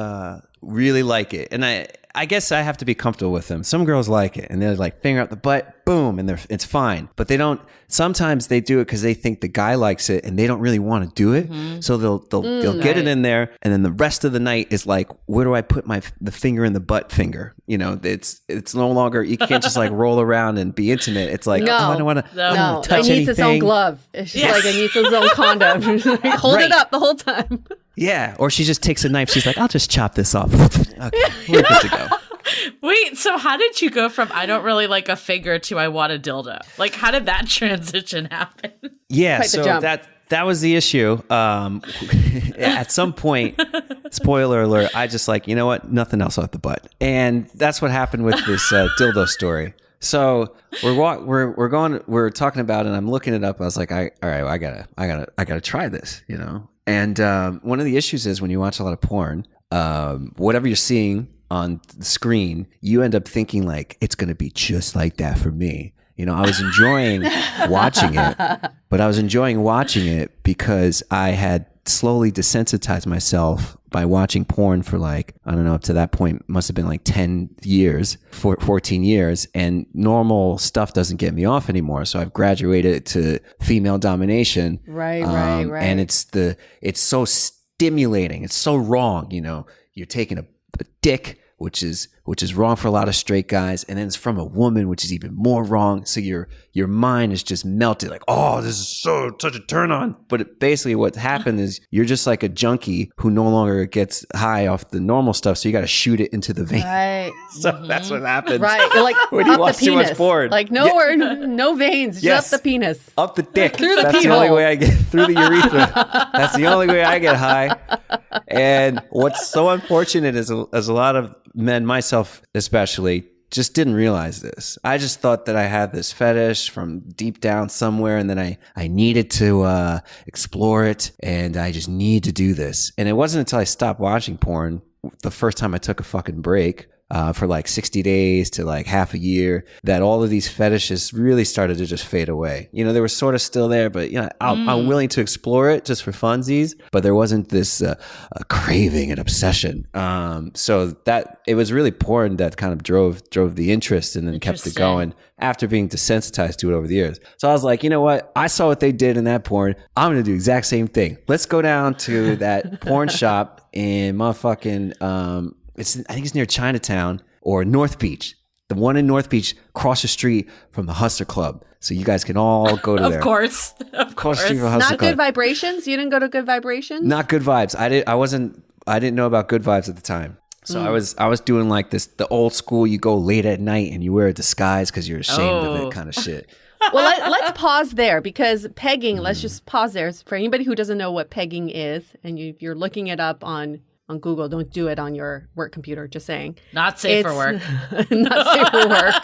Speaker 3: really like it, and I guess I have to be comfortable with them. Some girls like it, and they're like finger up the butt, boom, and it's fine. But they don't. Sometimes they do it because they think the guy likes it, and they don't really want to do it. So they'll get it in there, and then the rest of the night is like, where do I put the finger in the butt finger? It's no longer, you can't just like roll around and be intimate. It's like, I don't want to touch anything.
Speaker 1: It needs its own glove. It's just like it needs its own condom. Hold it up the whole time.
Speaker 3: Yeah, or she just takes a knife. She's like, I'll just chop this off. Okay, we're good to go.
Speaker 2: Wait, so how did you go from I don't really like a finger to I want a dildo? Like, how did that transition happen?
Speaker 3: Yeah, so that was the issue. At some point, spoiler alert, I just like, you know what? Nothing else off the butt. And that's what happened with this dildo story. So we're talking about it, and I'm looking it up. I was like, all right, I gotta try this, And one of the issues is when you watch a lot of porn, whatever you're seeing on the screen, you end up thinking like it's going to be just like that for me. I was enjoying watching it, but I was enjoying watching it because I had slowly desensitized myself by watching porn for like, I don't know, up to that point, must have been like 10 years, 14 years. And normal stuff doesn't get me off anymore. So I've graduated to female domination.
Speaker 1: Right.
Speaker 3: And it's so stimulating. It's so wrong. You know, you're taking a dick, which is wrong for a lot of straight guys, and then it's from a woman, which is even more wrong. So your mind is just melted, like, oh, this is such a turn on. But basically what happened is you're just like a junkie who no longer gets high off the normal stuff, so you got to shoot it into the vein.
Speaker 1: Right.
Speaker 3: So that's what happens.
Speaker 1: Right. You're like
Speaker 3: when you
Speaker 1: up
Speaker 3: watch
Speaker 1: the
Speaker 3: too
Speaker 1: penis.
Speaker 3: much porn.
Speaker 1: Like no veins, just up the penis.
Speaker 3: Up the dick.
Speaker 1: Through the
Speaker 3: That's
Speaker 1: pee
Speaker 3: the only
Speaker 1: hole.
Speaker 3: way I get through the urethra. That's the only way I get high. And what's so unfortunate is a lot of men, myself especially, just didn't realize this. I just thought that I had this fetish from deep down somewhere, and then I needed to explore it, and I just need to do this. And it wasn't until I stopped watching porn, the first time I took a fucking break, for like 60 days to like half a year, that all of these fetishes really started to just fade away. You know, they were sort of still there, but you know, I'm willing to explore it just for funsies, but there wasn't this craving and obsession. So that it was really porn that kind of drove the interest and then kept it going after being desensitized to it over the years. So I was like, you know what? I saw what they did in that porn. I'm going to do the exact same thing. Let's go down to that porn shop in motherfucking, I think it's near Chinatown or North Beach. The one in North Beach, across the street from the Hustler Club. So you guys can all go to there.
Speaker 2: Of course.
Speaker 3: Across the street from the Hustler
Speaker 1: Not
Speaker 3: Club.
Speaker 1: Good Vibrations? You didn't go to Good Vibrations?
Speaker 3: Not Good Vibes. I didn't know about Good Vibes at the time. So I was doing like this, the old school, you go late at night and you wear a disguise because you're ashamed of it kind of shit.
Speaker 1: Well, let's pause there, because pegging, let's just pause there. For anybody who doesn't know what pegging is, and you're looking it up on Google, don't do it on your work computer, just saying.
Speaker 2: Not safe for work.
Speaker 1: Not safe for work.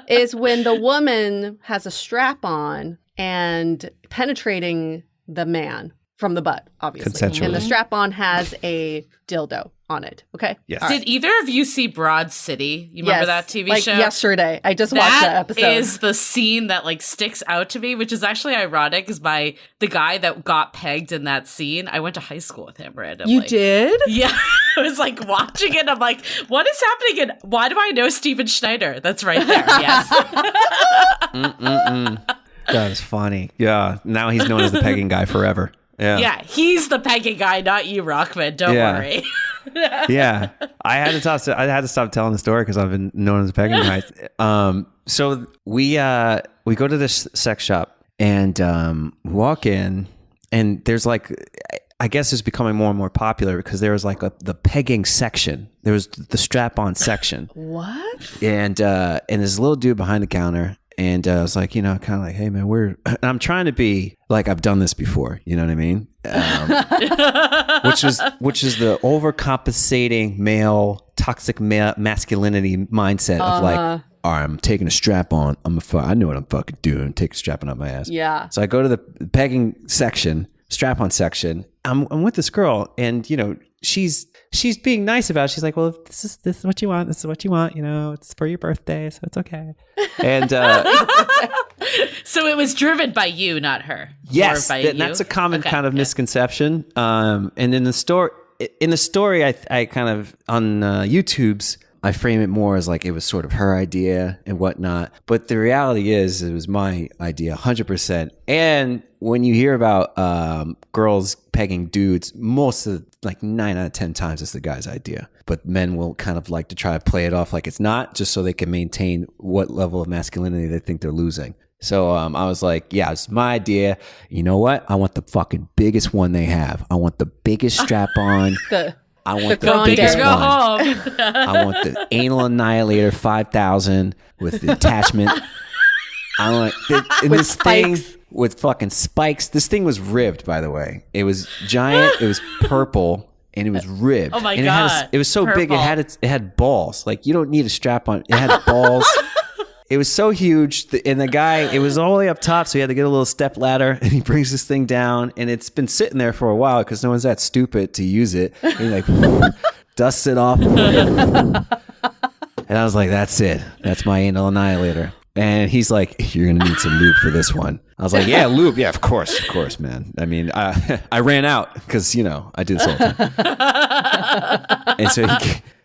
Speaker 1: Is when the woman has a strap on and penetrating the man from the butt, obviously.
Speaker 3: Consensually.
Speaker 1: And the strap on has a dildo on it. Okay?
Speaker 3: Yes.
Speaker 1: All right.
Speaker 2: Did either of you see Broad City? You remember that TV
Speaker 1: like
Speaker 2: show?
Speaker 1: Yesterday. I just watched that episode.
Speaker 2: That is the scene that like sticks out to me, which is actually ironic, is by the guy that got pegged in that scene. I went to high school with him randomly.
Speaker 1: You did?
Speaker 2: Yeah. I was like watching it. I'm like, what is happening? And why do I know Steven Schneider? That's right there. Yes.
Speaker 3: That is funny. Yeah. Now he's known as the pegging guy forever. Yeah.
Speaker 2: Yeah. He's the pegging guy, not you, Rachman. Don't worry.
Speaker 3: Yeah. I had to stop telling the story because I've been known as a pegging guy. So we go to this sex shop and walk in, and there's like, I guess it's becoming more and more popular because there was like the pegging section. There was the strap-on section.
Speaker 1: What?
Speaker 3: And this little dude behind the counter. And I was like, you know, kind of like, hey, man, and I'm trying to be like, I've done this before. You know what I mean? Which is the overcompensating male, toxic masculinity mindset of like, all right, I'm taking a strap on. I know what I'm fucking doing. Take a strap on up my ass.
Speaker 1: Yeah.
Speaker 3: So I go to the pegging section, strap on section. I'm with this girl, and you know, she's being nice about it. She's like, well, if this is what you want. This is what you want. You know, it's for your birthday, so it's okay. And
Speaker 2: So it was driven by you, not her.
Speaker 3: yes,
Speaker 2: Or by you?
Speaker 3: that's a common kind of misconception. And in the story, I kind of on YouTube's, I frame it more as like it was sort of her idea and whatnot. But the reality is it was my idea 100%. And when you hear about girls pegging dudes, most of like 9 out of 10 times it's the guy's idea. But men will kind of like to try to play it off like it's not, just so they can maintain what level of masculinity they think they're losing. So I was like, yeah, it's my idea. You know what? I want the fucking biggest one they have. I want the biggest strap on. I want the biggest
Speaker 2: Go
Speaker 3: one.
Speaker 2: home.
Speaker 3: I want the anal annihilator 5000 with the attachment. I want this thing with fucking spikes. This thing was ribbed, by the way. It was giant. It was purple. And it was ribbed.
Speaker 2: Oh my
Speaker 3: and
Speaker 2: God.
Speaker 3: It was so big.
Speaker 2: Purple.
Speaker 3: It had balls. Like you don't need a strap on. It had balls. It was so huge, and the guy, it was all the way up top, so he had to get a little step ladder, and he brings this thing down, and it's been sitting there for a while because no one's that stupid to use it. And he like dusts it off, and I was like, "That's it. That's my anal annihilator." And he's like, you're going to need some lube for this one. I was like, yeah, lube. Yeah, of course, man. I mean, I ran out because, I do this all the time. And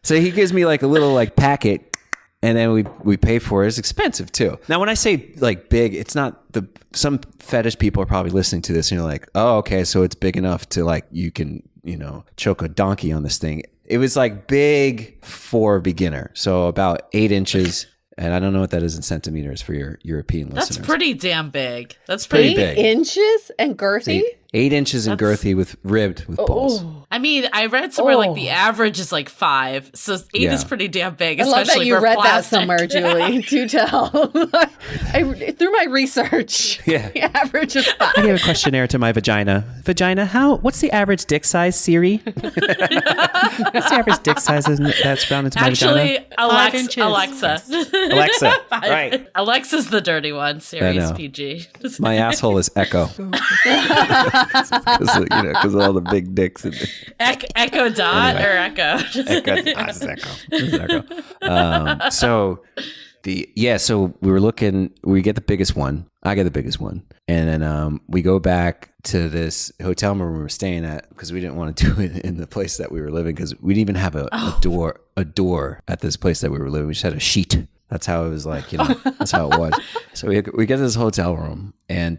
Speaker 3: so he gives me like a little like packet, and then we pay for it. It's expensive too. Now, when I say like big, it's not some fetish people are probably listening to this and you're like, oh, okay, so it's big enough to like, you can, choke a donkey on this thing. It was like big for a beginner. So about 8 inches. And I don't know what that is in centimeters for your European listeners.
Speaker 2: That's pretty damn big. That's
Speaker 3: pretty
Speaker 2: big.
Speaker 1: 8 inches and girthy?
Speaker 3: 8 inches and girthy with ribbed with balls.
Speaker 2: I mean, I read somewhere like the average is like 5 . So 8 is pretty damn big.
Speaker 1: I love that you read
Speaker 2: plastic.
Speaker 1: that somewhere, Julie. Do tell. Through my research, the average is 5.
Speaker 4: I gave a questionnaire to my vagina. Vagina, what's the average dick size, Siri? What's the average dick size that's found into my vagina?
Speaker 2: Actually, Alexa.
Speaker 3: Alexa, right.
Speaker 2: Alexa's the dirty one. Siri's PG.
Speaker 3: My asshole is Echo. Because of all the big dicks.
Speaker 2: Echo Dot or Echo?
Speaker 3: Echo. So we were looking. We get the biggest one. I get the biggest one, and then we go back to this hotel room we were staying at because we didn't want to do it in the place that we were living because we didn't even have a door at this place that we were living. We just had a sheet. That's how it was like, that's how it was. So we get to this hotel room and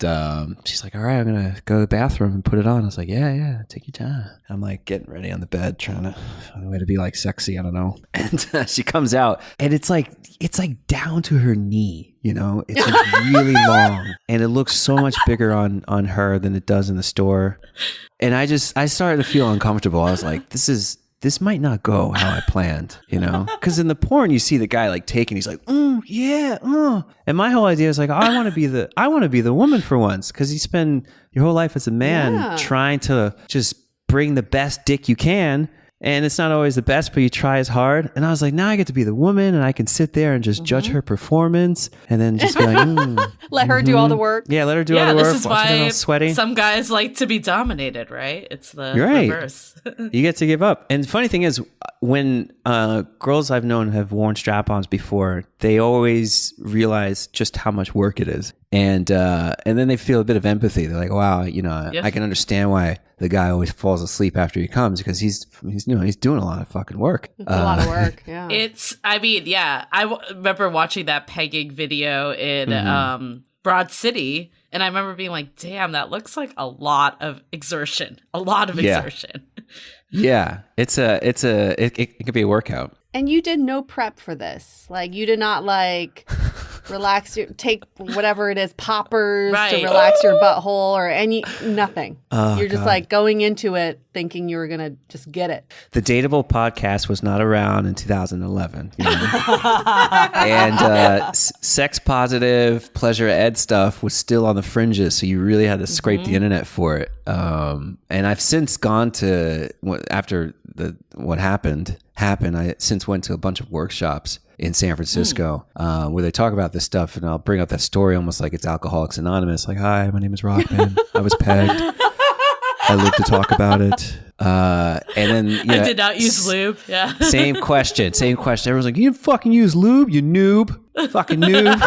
Speaker 3: she's like, all right, I'm going to go to the bathroom and put it on. I was like, yeah, take your time. I'm like getting ready on the bed, trying to find a way to be like sexy. I don't know. And she comes out and it's like down to her knee, it's like really long and it looks so much bigger on her than it does in the store. And I started to feel uncomfortable. I was like, this might not go how I planned, because in the porn you see the guy like taking, he's like, and my whole idea is like, I want to be the woman for once, because you spend your whole life as a man trying to just bring the best dick you can. And it's not always the best, but you try as hard. And I was like, now I get to be the woman and I can sit there and just judge her performance and then just be like,
Speaker 1: let her do all the work.
Speaker 3: Yeah, let her do all the work.
Speaker 2: This is why
Speaker 3: sweaty.
Speaker 2: Some guys like to be dominated, right? It's the reverse.
Speaker 3: You get to give up. And the funny thing is, when girls I've known have worn strap-ons before, they always realize just how much work it is. And then they feel a bit of empathy. They're like, wow, I can understand why the guy always falls asleep after he comes, because he's doing a lot of fucking work.
Speaker 1: It's a lot of work. Yeah.
Speaker 2: I remember watching that pegging video in Broad City, and I remember being like, damn, that looks like a lot of exertion.
Speaker 3: Yeah, it could be a workout.
Speaker 1: And you did no prep for this. Like, you did not relax take whatever it is, poppers to relax your butthole or nothing. You're just like going into it thinking you were going to just get it.
Speaker 3: The Dateable podcast was not around in 2011. And sex positive, pleasure ed stuff was still on the fringes. So you really had to scrape the internet for it. And I've since gone to, after what happened, I since went to a bunch of workshops in San Francisco where they talk about this stuff, and I'll bring up that story almost like it's Alcoholics Anonymous. Like, hi, my name is Rachman. I was pegged. I live to talk about it. And then
Speaker 2: I did not use lube. Yeah.
Speaker 3: Same question. Everyone's like, you didn't fucking use lube, you noob. Fucking noob.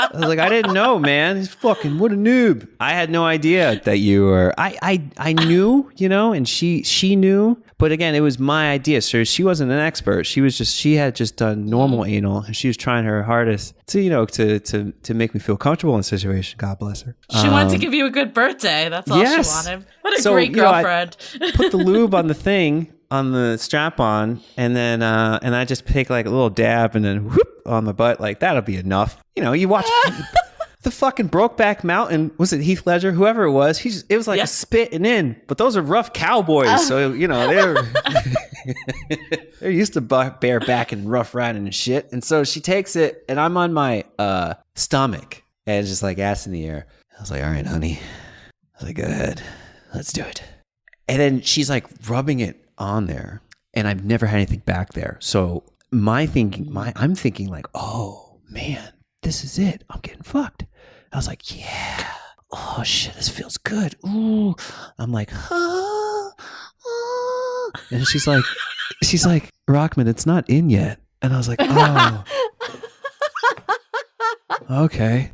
Speaker 3: I was like, I didn't know, man. He's fucking, what a noob. I had no idea that you were. I knew, and she knew. But again, it was my idea. So she wasn't an expert. She had just done normal anal, and she was trying her hardest to make me feel comfortable in the situation. God bless her.
Speaker 2: She wanted to give you a good birthday. That's all she wanted. What a great girlfriend.
Speaker 3: I put the lube on the thing, on the strap on, and then and I just take like a little dab and then whoop on the butt. Like, that'll be enough. You watch the fucking Brokeback Mountain, was it Heath Ledger, whoever it was, it was like a spitting in, but those are rough cowboys, so they're they're used to bareback and rough riding and shit. And so she takes it, and I'm on my stomach and just like ass in the air. I was like, all right, honey. I was like, go ahead, let's do it. And then she's like rubbing it on there, and I've never had anything back there. So I'm thinking like, oh man, this is it. I'm getting fucked. I was like, yeah. Oh shit, this feels good. Ooh. I'm like, and she's like, Rachman, it's not in yet. And I was like, oh. okay.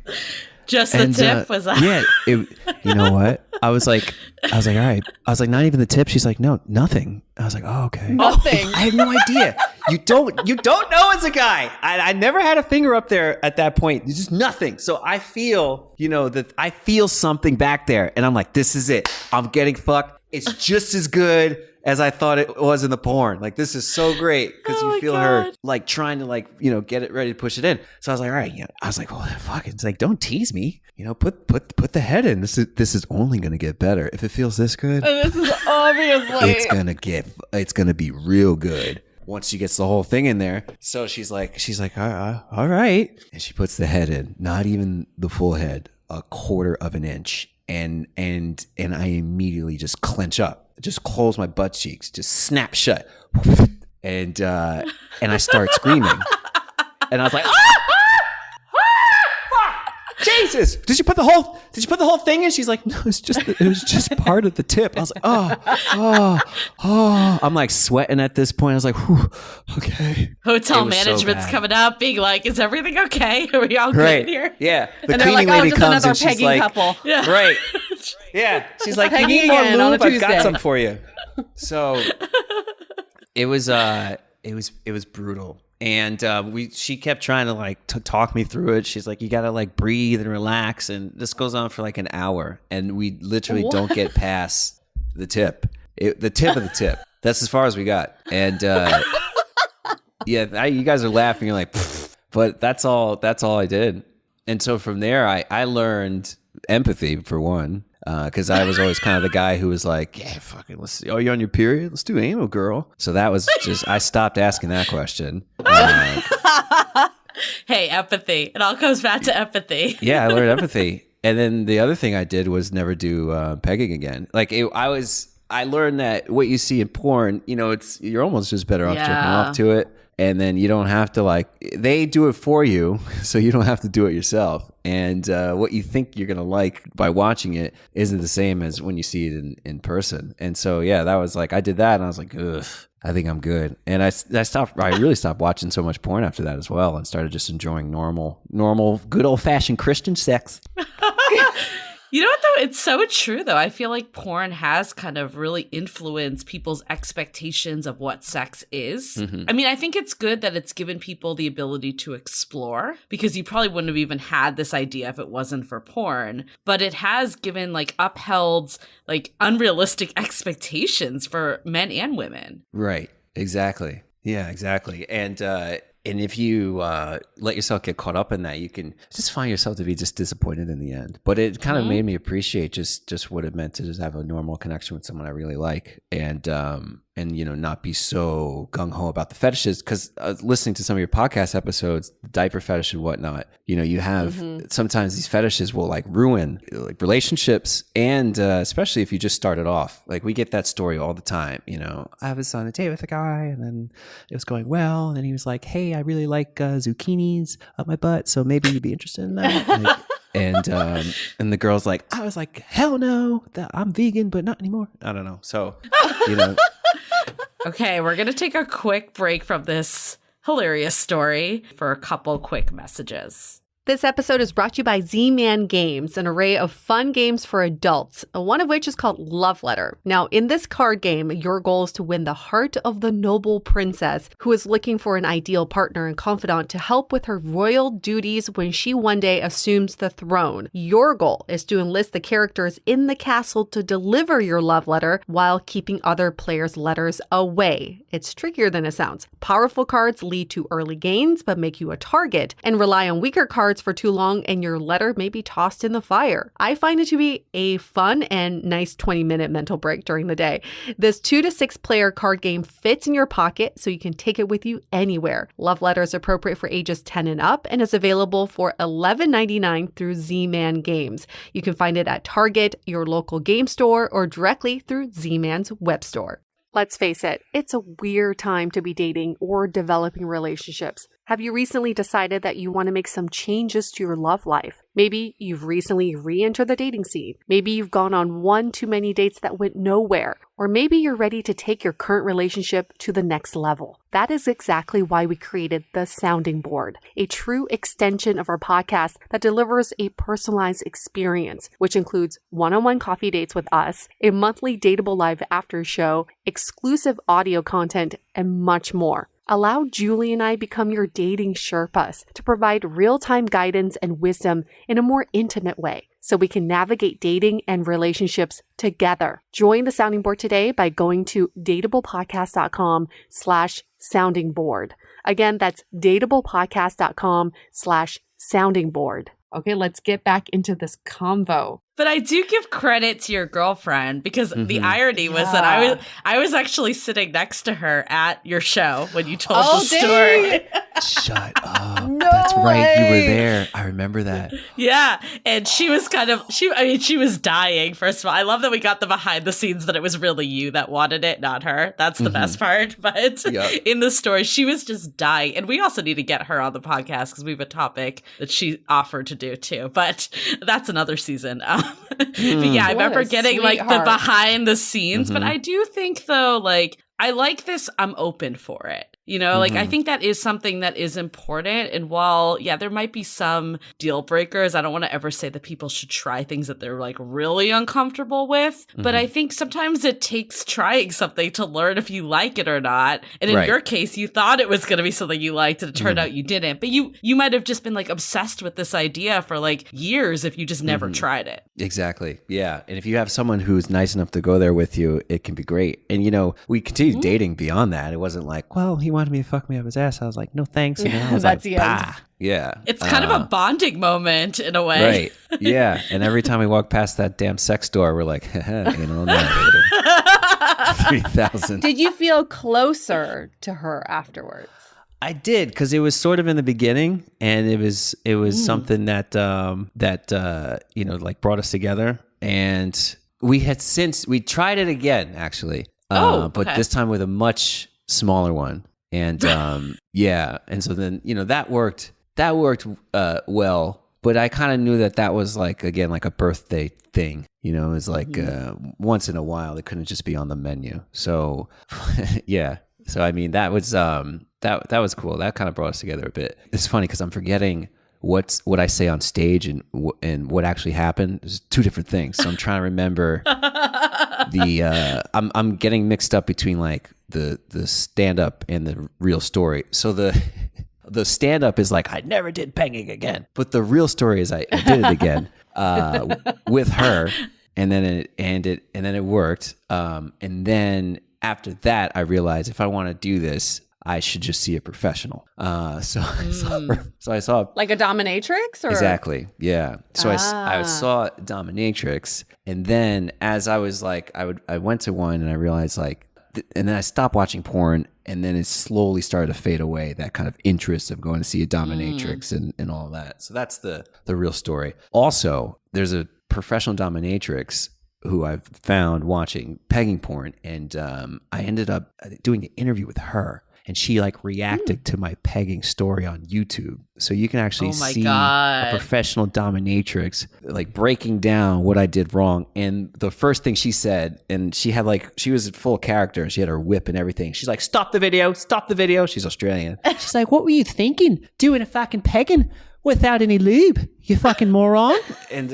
Speaker 2: Just the tip was that?
Speaker 3: Yeah. You know what? I was like, all right. I was like, not even the tip. She's like, no, nothing. I was like, oh, okay.
Speaker 1: Nothing.
Speaker 3: I had no idea. You don't know as a guy. I never had a finger up there at that point. It's just nothing. So I feel, that I feel something back there, and I'm like, this is it. I'm getting fucked. It's just as good as I thought it was in the porn. Like, this is so great because you feel her like trying to get it ready to push it in. So I was like, all right, I was like, well, fuck it. It's like, don't tease me. Put the head in. This is only gonna get better if it feels this good.
Speaker 1: And this is obviously
Speaker 3: it's gonna be real good once she gets the whole thing in there. So she's like, all right, and she puts the head in, not even the full head, a quarter of an inch, and I immediately just clench up, just close my butt cheeks, just snap shut, and I start screaming, and I was like, Jesus! Did you put the whole thing in? She's like, no, it was just part of the tip. I was like, oh. I'm like sweating at this point. I was like, whew, okay.
Speaker 2: Hotel management's coming up, being like, is everything okay? Are we all good here?
Speaker 3: Yeah. The
Speaker 1: and
Speaker 3: cleaning lady
Speaker 1: just
Speaker 3: comes
Speaker 1: another
Speaker 3: and she's
Speaker 1: pegging
Speaker 3: like,
Speaker 1: couple.
Speaker 2: Yeah.
Speaker 3: right. Yeah. She's like, you need more
Speaker 1: pegging on a
Speaker 3: lube? I've got
Speaker 1: Tuesday.
Speaker 3: some for you. So it was brutal. And she kept trying to talk me through it. She's like, you gotta breathe and relax, and this goes on for an hour, and we literally don't get past the tip. The tip of the tip. That's as far as we got. And you guys are laughing. You're like, pfft. But that's all I did. And so from there, I learned empathy, for one. Because I was always kind of the guy who was like, yeah, fucking, let's see. Oh, you on your period? Let's do anal, girl. So that was just, I stopped asking that question.
Speaker 2: Hey, empathy. It all comes back to empathy.
Speaker 3: Yeah, I learned empathy. And then the other thing I did was never do pegging again. I learned that what you see in porn, you're almost just better off jerking off to it. And then you don't have to they do it for you, so you don't have to do it yourself. And what you think you're going to like by watching it isn't the same as when you see it in person. And so, yeah, that was I did that and I was like, ugh, I think I'm good. And I really stopped watching so much porn after that as well, and started just enjoying normal, good old fashioned Christian sex.
Speaker 2: You know what, though? It's so true, though. I feel like porn has kind of really influenced people's expectations of what sex is. Mm-hmm. I mean, I think it's good that it's given people the ability to explore, because you probably wouldn't have even had this idea if it wasn't for porn. But it has given, upheld, unrealistic expectations for men and women.
Speaker 3: Right. Exactly. Yeah, exactly. And if you let yourself get caught up in that, you can just find yourself to be just disappointed in the end. But it kind of made me appreciate just what it meant to just have a normal connection with someone I really like, and not be so gung-ho about the fetishes. Because listening to some of your podcast episodes, diaper fetish and whatnot, you have sometimes these fetishes will ruin relationships, and especially if you just started off. We get that story all the time. I was on a date with a guy, and then it was going well, and then he was like, hey, I really like zucchinis up my butt, so maybe you'd be interested in that. And the girl's like, I was like, hell no, I'm vegan, but not anymore. I don't know. So,
Speaker 2: Okay, we're going to take a quick break from this hilarious story for a couple quick messages.
Speaker 1: This episode is brought to you by Z-Man Games, an array of fun games for adults, one of which is called Love Letter. Now, in this card game, your goal is to win the heart of the noble princess who is looking for an ideal partner and confidant to help with her royal duties when she one day assumes the throne. Your goal is to enlist the characters in the castle to deliver your love letter while keeping other players' letters away. It's trickier than it sounds. Powerful cards lead to early gains but make you a target, and rely on weaker cards for too long and your letter may be tossed in the fire. I find it to be a fun and nice 20-minute mental break during the day. This 2 to 6 player card game fits in your pocket so you can take it with you anywhere. Love Letter is appropriate for ages 10 and up and is available for $11.99 through Z-Man Games. You can find it at Target, your local game store, or directly through Z-Man's web store. Let's face it, it's a weird time to be dating or developing relationships. Have you recently decided that you want to make some changes to your love life? Maybe you've recently re-entered the dating scene. Maybe you've gone on one too many dates that went nowhere. Or maybe you're ready to take your current relationship to the next level. That is exactly why we created the Sounding Board, a true extension of our podcast that delivers a personalized experience, which includes one-on-one coffee dates with us, a monthly Dateable Live after show, exclusive audio content, and much more. Allow Julie and I become your dating Sherpas to provide real-time guidance and wisdom in a more intimate way so we can navigate dating and relationships together. Join the Sounding Board today by going to dateablepodcast.com/sounding board. Again, that's dateablepodcast.com/sounding board. Okay, let's get back into this convo.
Speaker 2: But I do give credit to your girlfriend because the irony was that I was actually sitting next to her at your show when you told the story.
Speaker 3: Shut up.
Speaker 1: No
Speaker 3: That's right. You were
Speaker 1: way.
Speaker 3: there. I remember that.
Speaker 2: Yeah. And she was she was dying, first of all. I love that we got the behind the scenes that it was really you that wanted it, not her. That's the best part. But in the story, she was just dying. And we also need to get her on the podcast because we have a topic that she offered to do too. But that's another season. But yeah, I remember getting like the behind the scenes. But I do think though, like, I like this. I'm open for it. You know, like, I think that is something that is important. And while, yeah, there might be some deal breakers, I don't want to ever say that people should try things that they're like really uncomfortable with. But I think sometimes it takes trying something to learn if you like it or not. And in your case, you thought it was going to be something you liked and it turned out you didn't. But you might have just been like obsessed with this idea for like years if you just never tried it.
Speaker 3: Exactly. Yeah. And if you have someone who's nice enough to go there with you, it can be great. And, you know, we continued dating beyond that. It wasn't like, well, he wanted me to fuck me up his ass. I was like, no, thanks. And I was
Speaker 1: That's
Speaker 3: like,
Speaker 1: the end.
Speaker 3: bah. Yeah.
Speaker 2: It's kind of a bonding moment in a way.
Speaker 3: Right. Yeah. And every time we walk past that damn sex store, we're like, haha, you know, later. 3,000.
Speaker 1: Did you feel closer to her afterwards?
Speaker 3: I did, because it was sort of in the beginning, and it was something that you know, like brought us together, and we tried it again actually, but this time with a much smaller one, and yeah, and so then, you know, that worked well, but I kind of knew that was like, again, like a birthday thing, you know, it was like once in a while, it couldn't just be on the menu, so yeah. So I mean, that was that was cool. That kind of brought us together a bit. It's funny because I'm forgetting what I say on stage and what actually happened. It's two different things. So I'm trying to remember I'm getting mixed up between like the stand up and the real story. So the stand up is like, I never did banging again, but the real story is I did it again with her, and then it worked, and then after that, I realized if I want to do this, I should just see a professional. So I saw
Speaker 1: like a dominatrix, or
Speaker 3: exactly, yeah. So I saw dominatrix, and then as I was like, I went to one, and I realized like, and then I stopped watching porn, and then it slowly started to fade away, that kind of interest of going to see a dominatrix and all that. So that's the real story. Also, there's a professional dominatrix who I've found watching pegging porn, and I ended up doing an interview with her, and she like reacted to my pegging story on YouTube. So you can actually see a professional dominatrix like breaking down what I did wrong. And the first thing she said, and she was full character, and she had her whip and everything. She's like, stop the video. She's Australian. She's like, what were you thinking? Doing a fucking pegging without any lube, you fucking moron. And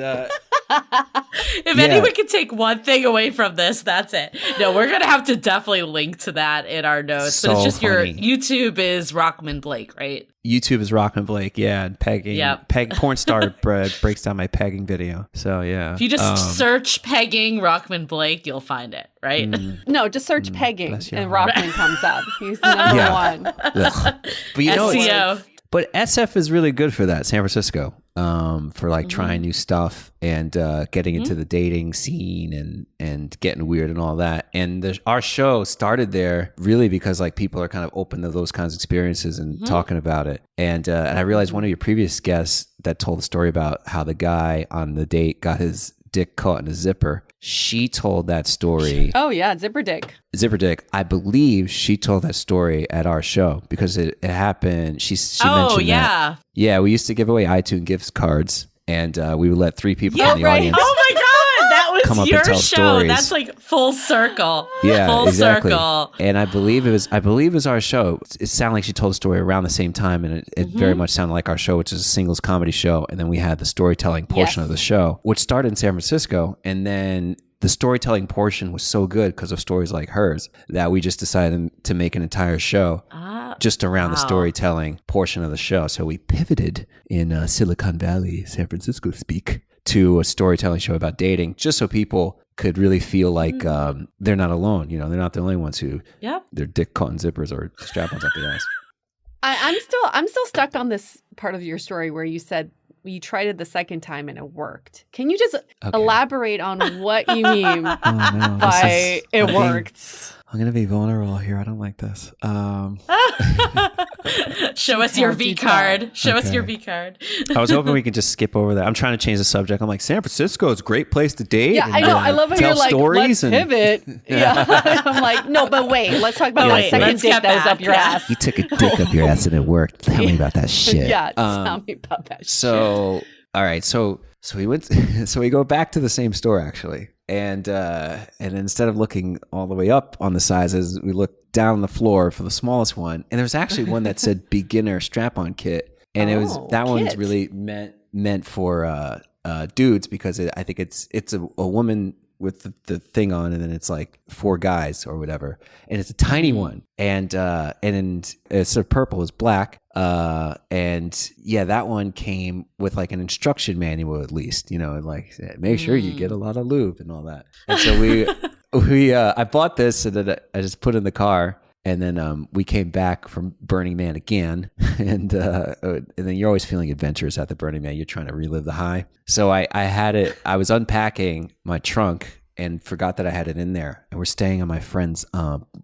Speaker 2: if anyone can take one thing away from this, that's it. No, we're gonna have to definitely link to that in our notes.
Speaker 3: So
Speaker 2: but it's just
Speaker 3: funny.
Speaker 2: Your YouTube is Rachman Blake, right?
Speaker 3: YouTube is Rachman Blake, yeah, and pegging.
Speaker 2: Yep.
Speaker 3: Porn star breaks down my pegging video. So yeah.
Speaker 2: If you just search pegging Rachman Blake, you'll find it, right?
Speaker 1: No, just search pegging, and Rockman comes up. He's number one.
Speaker 3: But you know,
Speaker 2: SEO.
Speaker 3: But SF is really good for that, San Francisco, for like trying new stuff and getting into the dating scene and getting weird and all that. And our show started there really because like people are kind of open to those kinds of experiences and talking about it. And I realized one of your previous guests that told the story about how the guy on the date got his dick caught in a zipper. she told that story.
Speaker 1: Oh yeah, Zipper Dick.
Speaker 3: Zipper Dick, I believe she told that story at our show because it happened. She mentioned that. Yeah, we used to give away iTunes gift cards, and we would let 3 people in the audience.
Speaker 2: Oh my God, that was your show.
Speaker 3: Stories.
Speaker 2: That's like full circle.
Speaker 3: Yeah,
Speaker 2: full
Speaker 3: exactly.
Speaker 2: circle.
Speaker 3: And I believe it was our show. It sounded like she told a story around the same time, and it very much sounded like our show, which is a singles comedy show. And then we had the storytelling portion of the show, which started in San Francisco, and then the storytelling portion was so good because of stories like hers that we just decided to make an entire show just around the storytelling portion of the show. So we pivoted in Silicon Valley, San Francisco speak, to a storytelling show about dating, just so people could really feel like they're not alone. You know, they're not the only ones who their dick caught in zippers or strap-ons up the ass.
Speaker 1: I'm still stuck on this part of your story where you said you tried it the second time and it worked. Can you just elaborate on what you mean by it worked?
Speaker 3: I'm going to be vulnerable here. I don't like this.
Speaker 2: Show us your V card. Show us your V card.
Speaker 3: I was hoping we could just skip over that. I'm trying to change the subject. I'm like, San Francisco is a great place to date.
Speaker 1: Yeah, I know. I love how you're like, let's pivot. Yeah. I'm like, no, but wait. Let's talk about that second dick that was up your ass.
Speaker 3: You took a dick up your ass and it worked. Tell me about that shit.
Speaker 1: Yeah, tell me about that shit.
Speaker 3: So, all right. So we went. So we go back to the same store actually. And instead of looking all the way up on the sizes, we looked down the floor for the smallest one. And there was actually one that said beginner strap-on kit. And it was that one's really meant for dudes because I think it's a woman with the thing on, and then it's like 4 guys or whatever, and it's a tiny one, and it's a purple is black, and yeah, that one came with like an instruction manual at least, you know, and like make sure you get a lot of lube and all that. And so I bought this and then I just put it in the car. And then we came back from Burning Man again, and then you're always feeling adventurous at the Burning Man. You're trying to relive the high. So I had it. I was unpacking my trunk and forgot that I had it in there. And we're staying on my friend's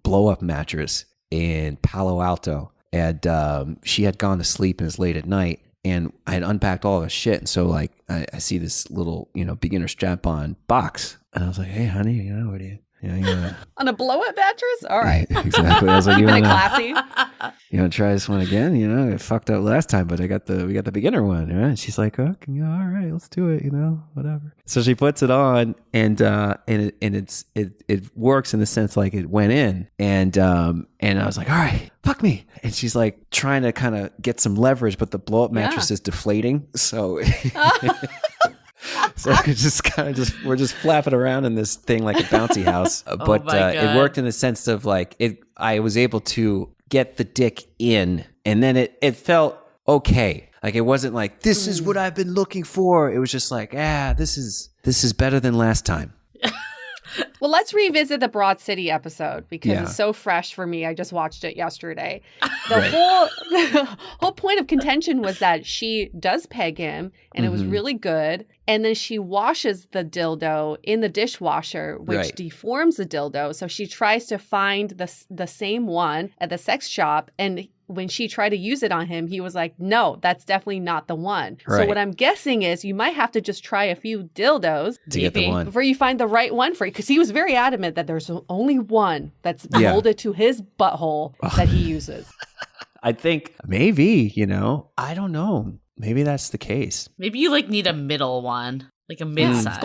Speaker 3: blow-up mattress in Palo Alto, and she had gone to sleep and it was late at night. And I had unpacked all the shit, and so like I see this little beginner strap-on box, and I was like, "Hey, honey, what do you?" Yeah.
Speaker 1: On a blow-up mattress? All right.
Speaker 3: Exactly. I was like,
Speaker 1: classy.
Speaker 3: You want to try this one again? It fucked up last time, but we got the beginner one, right? She's like, okay, all right, let's do it, whatever. So she puts it on, and it works in the sense like it went in, and I was like, all right, fuck me. And she's like trying to kind of get some leverage, but the blow-up mattress is deflating, so so we're just flapping around in this thing like a bouncy house. But it worked in the sense of like I was able to get the dick in, and then it felt okay. Like it wasn't like this is what I've been looking for. It was just like, this is better than last time.
Speaker 1: Well, let's revisit the Broad City episode because it's so fresh for me. I just watched it yesterday. The whole point of contention was that she does peg him, and it was really good. And then she washes the dildo in the dishwasher, which deforms the dildo. So she tries to find the same one at the sex shop, and when she tried to use it on him, he was like, no, that's definitely not the one. So what I'm guessing is you might have to just try a few dildos
Speaker 3: to get the one
Speaker 1: before you find the right one for you. Because he was very adamant that there's only one that's molded to his butthole that he uses.
Speaker 3: I think maybe, I don't know. Maybe that's the case.
Speaker 2: Maybe you need a middle one, like a mid-size.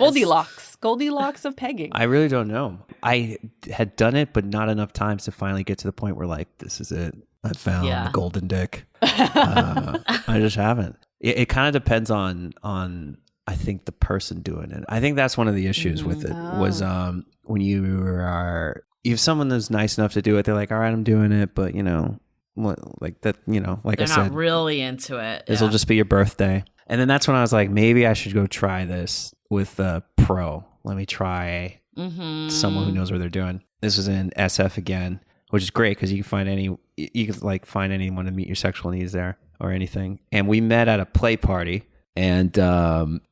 Speaker 1: Goldilocks of pegging.
Speaker 3: I really don't know. I had done it, but not enough times to finally get to the point where this is it. I found the golden dick. I just haven't. It kind of depends on I think the person doing it. I think that's one of the issues with it was when you have someone that's nice enough to do it. They're like, all right, I'm doing it, but like that, like
Speaker 2: they're
Speaker 3: I said,
Speaker 2: not really into it.
Speaker 3: This will just be your birthday. And then that's when I was like, maybe I should go try this with a pro. Let me try someone who knows what they're doing. This was in SF again, which is great because you can find anyone to meet your sexual needs there or anything. And we met at a play party, and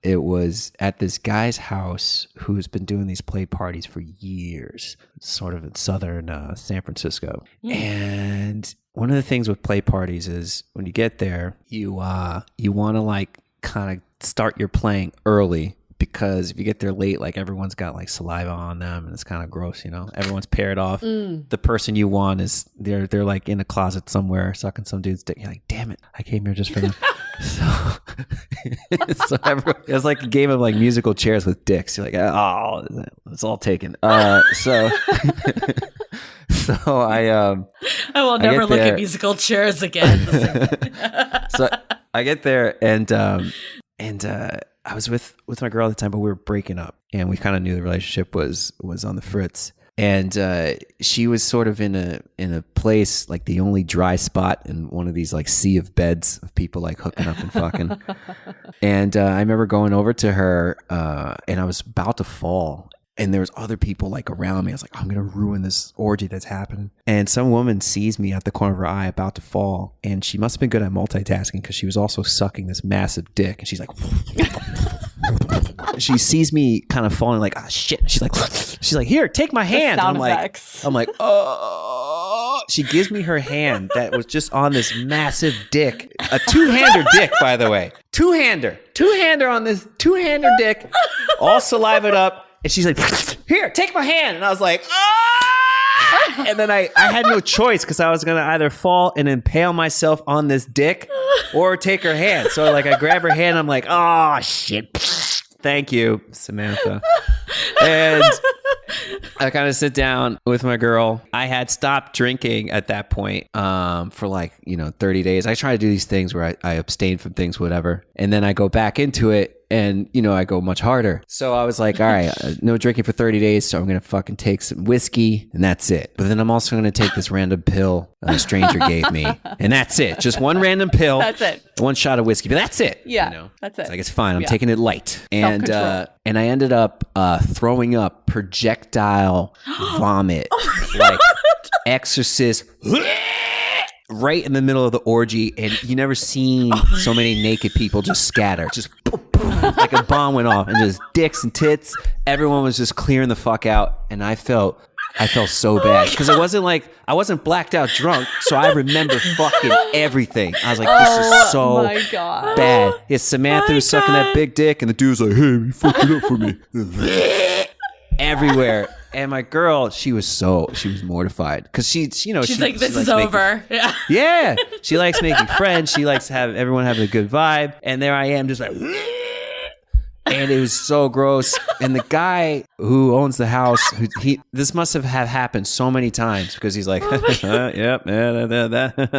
Speaker 3: it was at this guy's house who's been doing these play parties for years, sort of in southern San Francisco. And one of the things with play parties is when you get there, you want to kind of start your playing early because if you get there late, like everyone's got like saliva on them and it's kind of gross, you know. Everyone's paired off. The person you want is they're like in a closet somewhere sucking some dude's dick. You're like, damn it, I came here just for them. So everyone, it was like a game of like musical chairs with dicks. You're like, oh, it's all taken. So I
Speaker 2: will never look at musical chairs again.
Speaker 3: So I get there and I was with my girl at the time, but we were breaking up and we kind of knew the relationship was on the fritz. And she was sort of in a place like the only dry spot in one of these like sea of beds of people like hooking up and fucking. And I remember going over to her and I was about to fall. And there was other people like around me. I was like, I'm going to ruin this orgy that's happening. And some woman sees me at the corner of her eye about to fall. And she must have been good at multitasking because she was also sucking this massive dick. And she's like, she sees me kind of falling like, ah, shit. She's like, here, take my hand.
Speaker 1: Sound
Speaker 3: I'm
Speaker 1: effects.
Speaker 3: like, oh. She gives me her hand that was just on this massive dick. A two-hander dick, by the way. Two-hander on this two-hander dick, all salivated up. And she's like, here, take my hand. And I was like, ah! And then I had no choice because I was going to either fall and impale myself on this dick or take her hand. So like I grab her hand. I'm like, oh, shit. Thank you, Samantha. And I kind of sit down with my girl. I had stopped drinking at that point for like, 30 days. I try to do these things where I abstain from things, whatever. And then I go back into it. And, I go much harder. So I was like, all right, no drinking for 30 days. So I'm going to fucking take some whiskey and that's it. But then I'm also going to take this random pill a stranger gave me. And that's it. Just one random pill.
Speaker 1: That's it.
Speaker 3: One shot of whiskey. But that's it.
Speaker 1: Yeah, that's it.
Speaker 3: It's like, it's fine. I'm taking it light. And I ended up throwing up projectile vomit. Like Exorcist. Right in the middle of the orgy, and you never seen so many naked people just scatter, just boom, boom, like a bomb went off, and just dicks and tits. Everyone was just clearing the fuck out, and I felt so bad because it wasn't like I wasn't blacked out drunk, so I remember fucking everything. I was like, this is so bad. Yeah, Samantha was sucking that big dick, and the dude was like, hey, you fucked it up for me. Everywhere. And my girl, she was mortified because she's like, this is over. Yeah. She likes making friends. She likes to have everyone having a good vibe. And there I am just like, and it was so gross. And the guy who owns the house, this must have happened so many times because he's like, yep.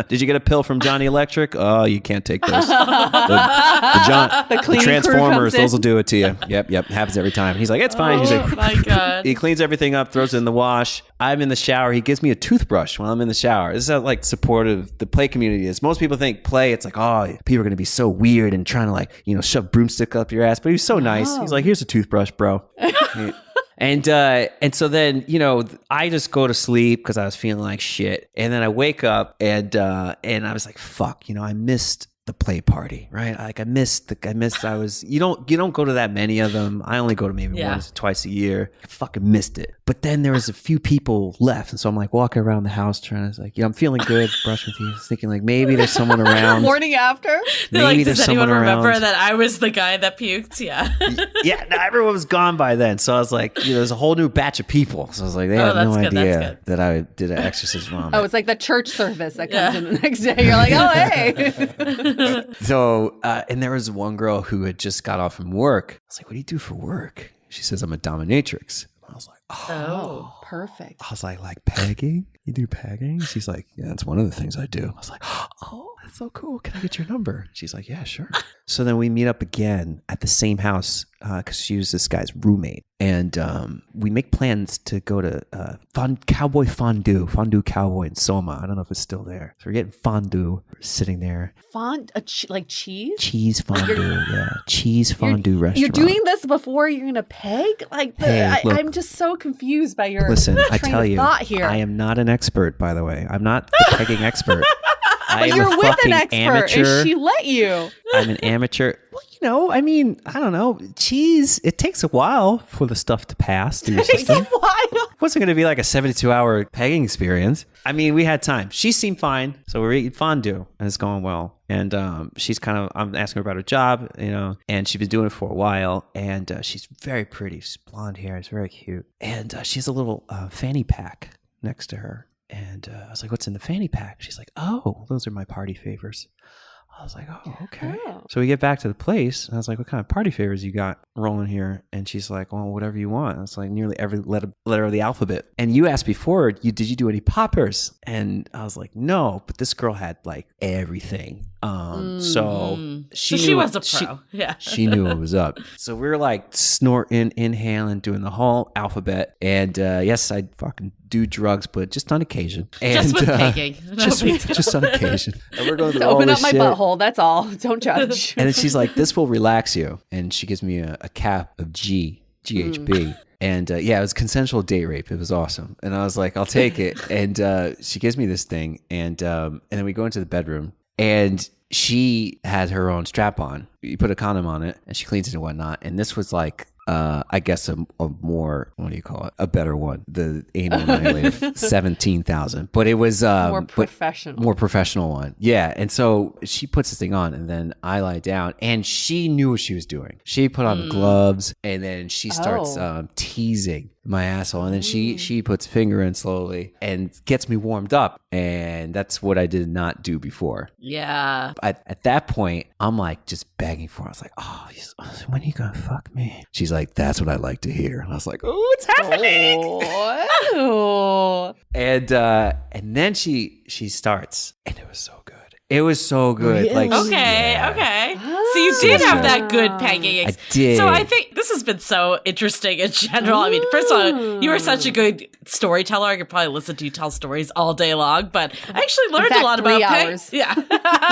Speaker 3: Did you get a pill from Johnny Electric? Oh, you can't take those. The Transformers, those will do it to you. Yep. Happens every time. He's like, it's fine. He's like,
Speaker 2: my God.
Speaker 3: He cleans everything up, throws it in the wash. I'm in the shower. He gives me a toothbrush while I'm in the shower. This is how like supportive the play community is. Most people think play, it's like, oh, people are going to be so weird and trying to like, shove broomstick up your ass. But he was so nice. He's like, here's a toothbrush, bro. And so then, I just go to sleep because I was feeling like shit. And then I wake up and I was like, fuck, I missed the play party, right? Like I missed, you don't go to that many of them. I only go to maybe once or twice a year. I fucking missed it. But then there was a few people left. And so I'm like walking around the house trying to like, I'm feeling good, brushing teeth, thinking like maybe there's someone around.
Speaker 1: Morning after.
Speaker 3: Maybe there's someone around. Does anyone
Speaker 2: remember that I was the guy that puked? Yeah.
Speaker 3: Yeah, no, everyone was gone by then. So I was like, there's a whole new batch of people. So I was like, they had no idea that I did an exorcist vomit.
Speaker 1: Oh, it's like the church service that comes in the next day. You're like, oh, hey.
Speaker 3: So, and there was one girl who had just got off from work. I was like, what do you do for work? She says, I'm a dominatrix. I was like,
Speaker 1: oh, perfect.
Speaker 3: I was like pegging? You do pegging? She's like, yeah, that's one of the things I do. I was like, oh, that's so cool. Can I get your number? She's like, yeah, sure. So then we meet up again at the same house because she was this guy's roommate. And we make plans to go to Cowboy Fondue Cowboy in Soma. I don't know if it's still there. So we're getting fondue. We're sitting there.
Speaker 1: Like cheese?
Speaker 3: Cheese fondue, yeah. Cheese fondue restaurant.
Speaker 1: You're doing this before you're going to peg? Like, look, I'm just so confused by your
Speaker 3: listen, I tell you,
Speaker 1: thought here.
Speaker 3: I am not an expert, by the way. I'm not the pegging expert. I am
Speaker 1: you're
Speaker 3: a
Speaker 1: with
Speaker 3: fucking
Speaker 1: an expert.
Speaker 3: amateur.
Speaker 1: And she let you.
Speaker 3: I'm an amateur. Well, I mean, I don't know. Cheese, it takes a while for the stuff to pass through your system.
Speaker 1: It takes a while.
Speaker 3: It wasn't going to be like a 72-hour pegging experience. I mean, we had time. She seemed fine. So we're eating fondue and it's going well. And she's I'm asking her about her job, and she's been doing it for a while. And she's very pretty. She's blonde hair. It's very cute. And she has a little fanny pack next to her. And I was like, what's in the fanny pack? She's like, oh, those are my party favors. I was like, oh, okay. Oh. So we get back to the place, and I was like, what kind of party favors you got rolling here? And she's like, well, whatever you want. It's like nearly every letter of the alphabet. And you asked before, did you do any poppers? And I was like, no, but this girl had like everything. So she was a pro. She knew what was up. So we were like snorting, inhaling, doing the whole alphabet. And yes, I fucking do drugs, but just on occasion. And,
Speaker 2: just with pegging.
Speaker 3: Just on occasion. And we're going through all
Speaker 1: open
Speaker 3: this
Speaker 1: up my
Speaker 3: shit.
Speaker 1: Butthole. That's all. Don't judge.
Speaker 3: And then she's like, this will relax you. And she gives me a cap of GHB. And it was consensual date rape. It was awesome. And I was like, I'll take it. And she gives me this thing. And then we go into the bedroom. And she had her own strap on. You put a condom on it, and she cleans it and whatnot. And this was like, I guess a more, what do you call it? A better one. The anal annihilator, 17,000. But it was
Speaker 1: more professional.
Speaker 3: More professional one. Yeah. And so she puts this thing on, and then I lie down, and she knew what she was doing. She put on gloves, and then she starts teasing my asshole, and then she puts a finger in slowly and gets me warmed up. And that's what I did not do before.
Speaker 2: Yeah.
Speaker 3: At that point, I'm like just begging for it. I was like, oh, when are you gonna fuck me? She's like, that's what I like to hear. And I was like, oh, it's happening.
Speaker 1: Oh.
Speaker 3: And then she starts, and it was so good. It was so good.
Speaker 2: Really?
Speaker 3: Like,
Speaker 2: okay. So you did have that good pegging.
Speaker 3: I did.
Speaker 2: So I think this has been so interesting in general. I mean, first of all, you are such a good storyteller. I could probably listen to you tell stories all day long, but I actually learned a lot about pegging. Yeah.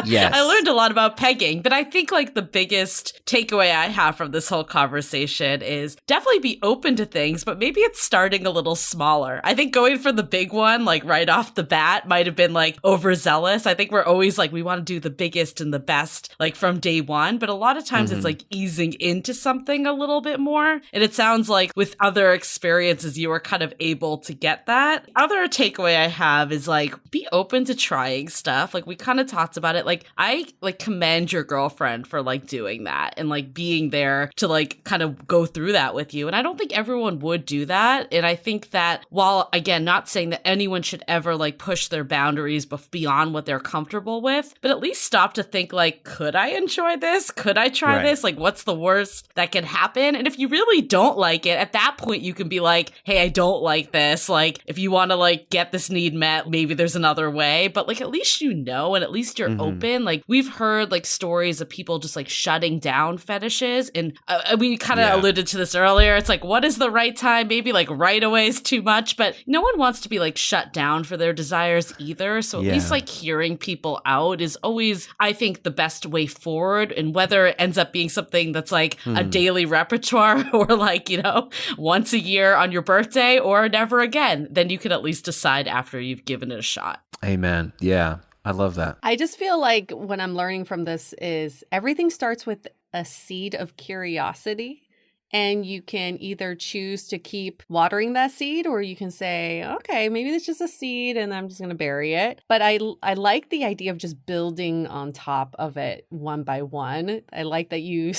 Speaker 3: Yes.
Speaker 2: I learned a lot about pegging, but I think like the biggest takeaway I have from this whole conversation is definitely be open to things, but maybe it's starting a little smaller. I think going for the big one, like right off the bat, might have been like overzealous. I think we're always like, we want to do the biggest and the best, like from day one. But a lot of times it's like easing into something a little bit more. And it sounds like with other experiences, you were kind of able to get that. Other takeaway I have is like, be open to trying stuff. Like we kind of talked about it. Like I like commend your girlfriend for like doing that and like being there to like kind of go through that with you. And I don't think everyone would do that. And I think that while, again, not saying that anyone should ever like push their boundaries beyond what they're comfortable with, but at least stop to think like, could I enjoy this? Could I try this? Like, what's the worst that can happen? And if you really don't like it, at that point, you can be like, hey, I don't like this. Like, if you want to like get this need met, maybe there's another way. But like, at least you know, and at least you're open. Like, we've heard like stories of people just like shutting down fetishes. And we kind of alluded to this earlier. It's like, what is the right time? Maybe like right away is too much, but no one wants to be like shut down for their desires either. So at least like hearing people out is always, I think, the best way forward. And whether it ends up being something that's like a daily repertoire or like, you know, once a year on your birthday or never again, then you can at least decide after you've given it a shot.
Speaker 3: Amen. Yeah. I love that.
Speaker 1: I just feel like what I'm learning from this is everything starts with a seed of curiosity. And you can either choose to keep watering that seed, or you can say, okay, maybe it's just a seed and I'm just going to bury it. But I like the idea of just building on top of it one by one. I like that you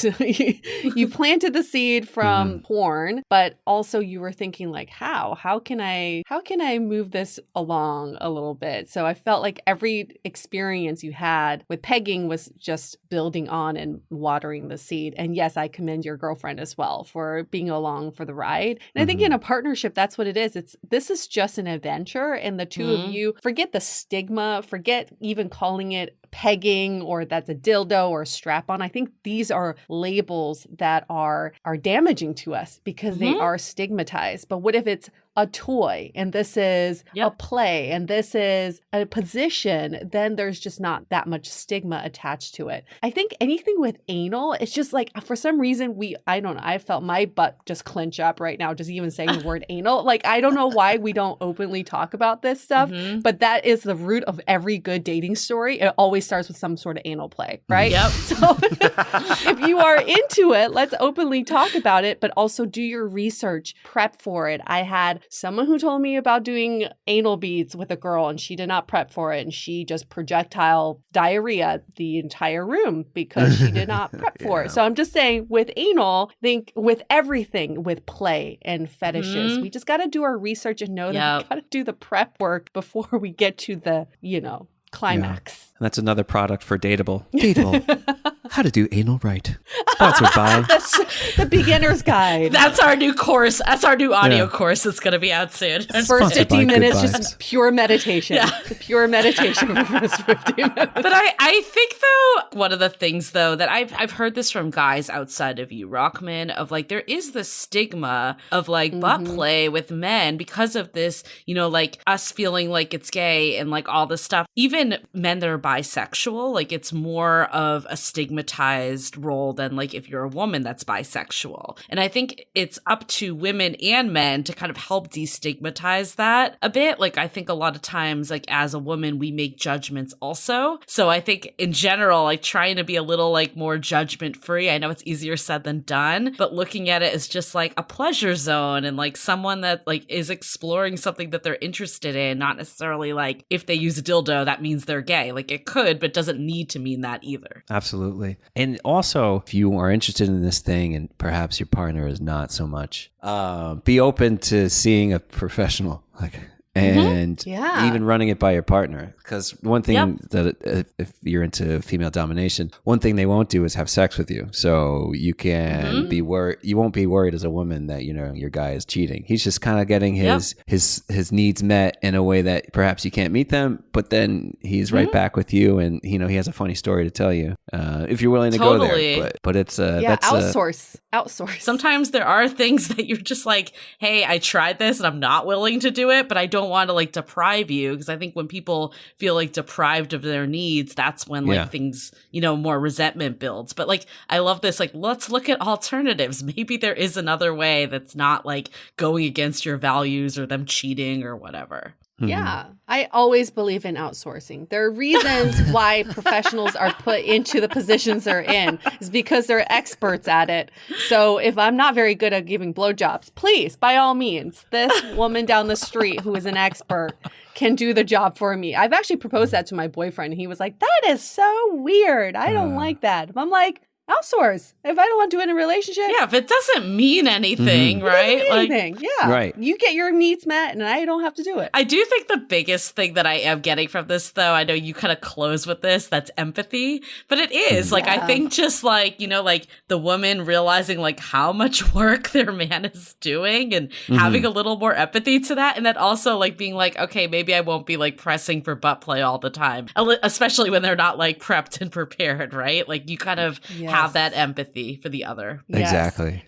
Speaker 1: you planted the seed from porn, but also you were thinking like, how can I move this along a little bit? So I felt like every experience you had with pegging was just building on and watering the seed. And yes, I commend your girlfriend as well for being along for the ride. And I think in a partnership, that's what it is. This is just an adventure. And the two of you, forget the stigma, forget even calling it pegging or that's a dildo or a strap-on. I think these are labels that are damaging to us because they are stigmatized. But what if it's a toy and this is a play and this is a position? Then there's just not that much stigma attached to it. I think anything with anal, it's just like, for some reason, I don't know, I felt my butt just clench up right now just even saying the word anal. Like, I don't know why we don't openly talk about this stuff, but that is the root of every good dating story. It always starts with some sort of anal play, right?
Speaker 2: Yep.
Speaker 1: So if you are into it, let's openly talk about it, but also do your research, prep for it. I had someone who told me about doing anal beads with a girl and she did not prep for it and she just projectile diarrhea the entire room because she did not prep for it. So I'm just saying with anal, think with everything, with play and fetishes, we just got to do our research and know that we got to do the prep work before we get to the, climax.
Speaker 3: And that's another product for Dateable. Dateable. How to do anal right. Sponsored by.
Speaker 1: That's the beginner's guide.
Speaker 2: That's our new course. That's our new audio course that's going to be out soon.
Speaker 1: First 15 minutes, just pure meditation. Yeah. Pure meditation for the first 15 minutes.
Speaker 2: But I think, though, one of the things, though, that I've heard this from guys outside of you, Rachman, of like, there is this stigma of like butt play with men because of this, like us feeling like it's gay and like all this stuff. Even men that are bisexual, like it's more of a stigmatized role than like if you're a woman that's bisexual. And I think it's up to women and men to kind of help destigmatize that a bit. Like I think a lot of times, like as a woman, we make judgments also. So I think in general, like trying to be a little like more judgment free. I know it's easier said than done, but looking at it as just like a pleasure zone and like someone that like is exploring something that they're interested in, not necessarily like if they use a dildo, that means they're gay. Like it could, but doesn't need to mean that either.
Speaker 3: Absolutely. And also, if you are interested in this thing and perhaps your partner is not so much, be open to seeing a professional. And even running it by your partner. Because one thing that if you're into female domination, one thing they won't do is have sex with you. So you can be worried. You won't be worried as a woman that, your guy is cheating. He's just kind of getting his needs met in a way that perhaps you can't meet them, but then he's right back with you and, he has a funny story to tell you if you're willing to go there. But it's that's
Speaker 1: outsource.
Speaker 2: Sometimes there are things that you're just like, hey, I tried this and I'm not willing to do it, but I don't want to like deprive you, because I think when people feel like deprived of their needs, that's when like things, more resentment builds. But like, I love this, like, let's look at alternatives. Maybe there is another way that's not like going against your values or them cheating or whatever.
Speaker 1: Yeah, I always believe in outsourcing. There are reasons why professionals are put into the positions they're in is because they're experts at it. So if I'm not very good at giving blowjobs, please, by all means, this woman down the street who is an expert can do the job for me. I've actually proposed that to my boyfriend. And he was like, that is so weird. I don't like that. I'm like, outsource. If I don't want to do it in a relationship.
Speaker 2: Yeah, if it doesn't mean anything, right?
Speaker 1: It doesn't mean anything. Yeah.
Speaker 3: Right.
Speaker 1: You get your needs met and I don't have to do it.
Speaker 2: I do think the biggest thing that I am getting from this, though, I know you kind of close with this, that's empathy. But it is. Like, I think just like, like the woman realizing like how much work their man is doing and having a little more empathy to that. And then also like being like, okay, maybe I won't be like pressing for butt play all the time, especially when they're not like prepped and prepared, right? Like you kind of have that empathy for the other.
Speaker 1: Yes.
Speaker 3: Exactly.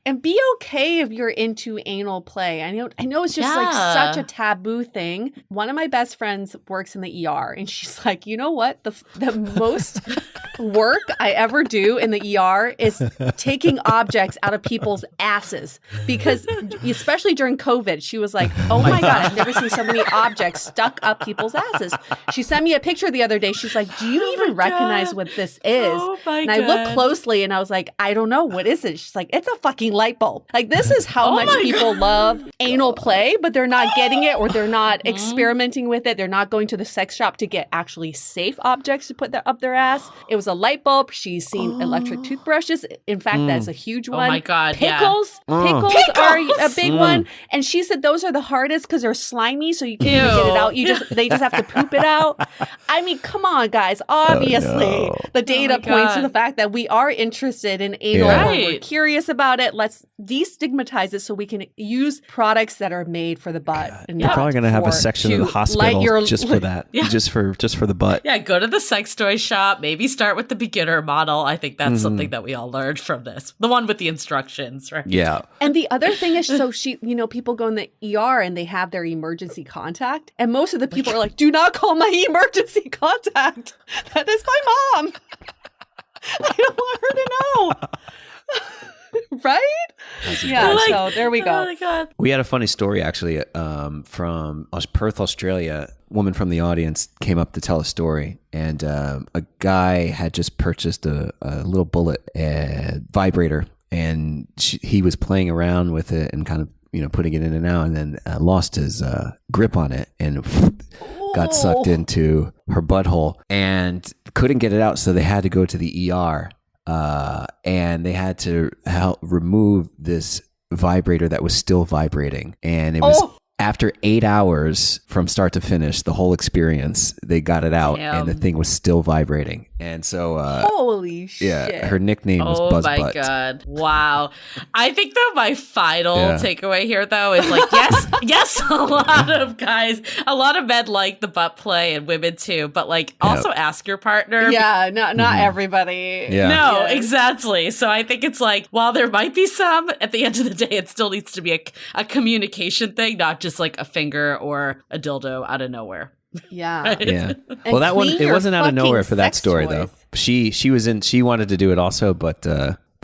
Speaker 1: And be okay if you're into anal play. I know it's just like such a taboo thing. One of my best friends works in the ER and she's like, you know what? The most work I ever do in the ER is taking objects out of people's asses. Because especially during COVID, she was like, oh my God, I've never seen so many objects stuck up people's asses. She sent me a picture the other day. She's like, do you even recognize what this is? And I looked closely and I was like, I don't know. What is it? She's like, it's a fucking light bulb. Like this is how much people love anal play, but they're not getting it or they're not experimenting with it. They're not going to the sex shop to get actually safe objects to put up their ass. It was a light bulb. She's seen electric toothbrushes. In fact, that's a huge one.
Speaker 2: Oh my God.
Speaker 1: Pickles. Pickles are a big one. And she said those are the hardest because they're slimy. So you can't even get it out. They just have to poop it out. I mean, come on, guys. Obviously, the data points to the fact that we are interested in anal. We're curious about it. Let's destigmatize it so we can use products that are made for the butt. And
Speaker 3: you're probably going to have a section of the hospital just for that, just for the butt.
Speaker 2: Yeah, go to the sex toy shop. Maybe start with the beginner model. I think that's something that we all learned from this. The one with the instructions, right?
Speaker 3: Yeah.
Speaker 1: And the other thing is, so people go in the ER and they have their emergency contact, and most of the people are like, "Do not call my emergency contact. That is my mom. I don't want her to know." Right? Yeah, so there we go.
Speaker 2: Oh my God.
Speaker 3: We had a funny story actually from Perth, Australia. A woman from the audience came up to tell a story, and a guy had just purchased a little bullet vibrator, and he was playing around with it and kind of putting it in and out, and then lost his grip on it and got sucked into her butthole and couldn't get it out. So they had to go to the ER, and they had to help remove this vibrator that was still vibrating. And it was after 8 hours from start to finish, the whole experience, they got it out.
Speaker 2: Damn.
Speaker 3: And the thing was still vibrating. And so,
Speaker 1: holy shit.
Speaker 3: yeah, her nickname was Buzz Butt.
Speaker 2: Oh my God. Wow. I think though my final takeaway here though is like, yes, a lot of guys, a lot of men like the butt play and women too, but like also ask your partner.
Speaker 1: Yeah, not everybody.
Speaker 3: Yeah.
Speaker 2: No, exactly. So I think it's like, while there might be some, at the end of the day, it still needs to be a communication thing, not just like a finger or a dildo out of nowhere.
Speaker 1: Yeah.
Speaker 2: Right?
Speaker 3: Yeah. Well, that one, it wasn't out of nowhere for that story though. She wanted to do it also, but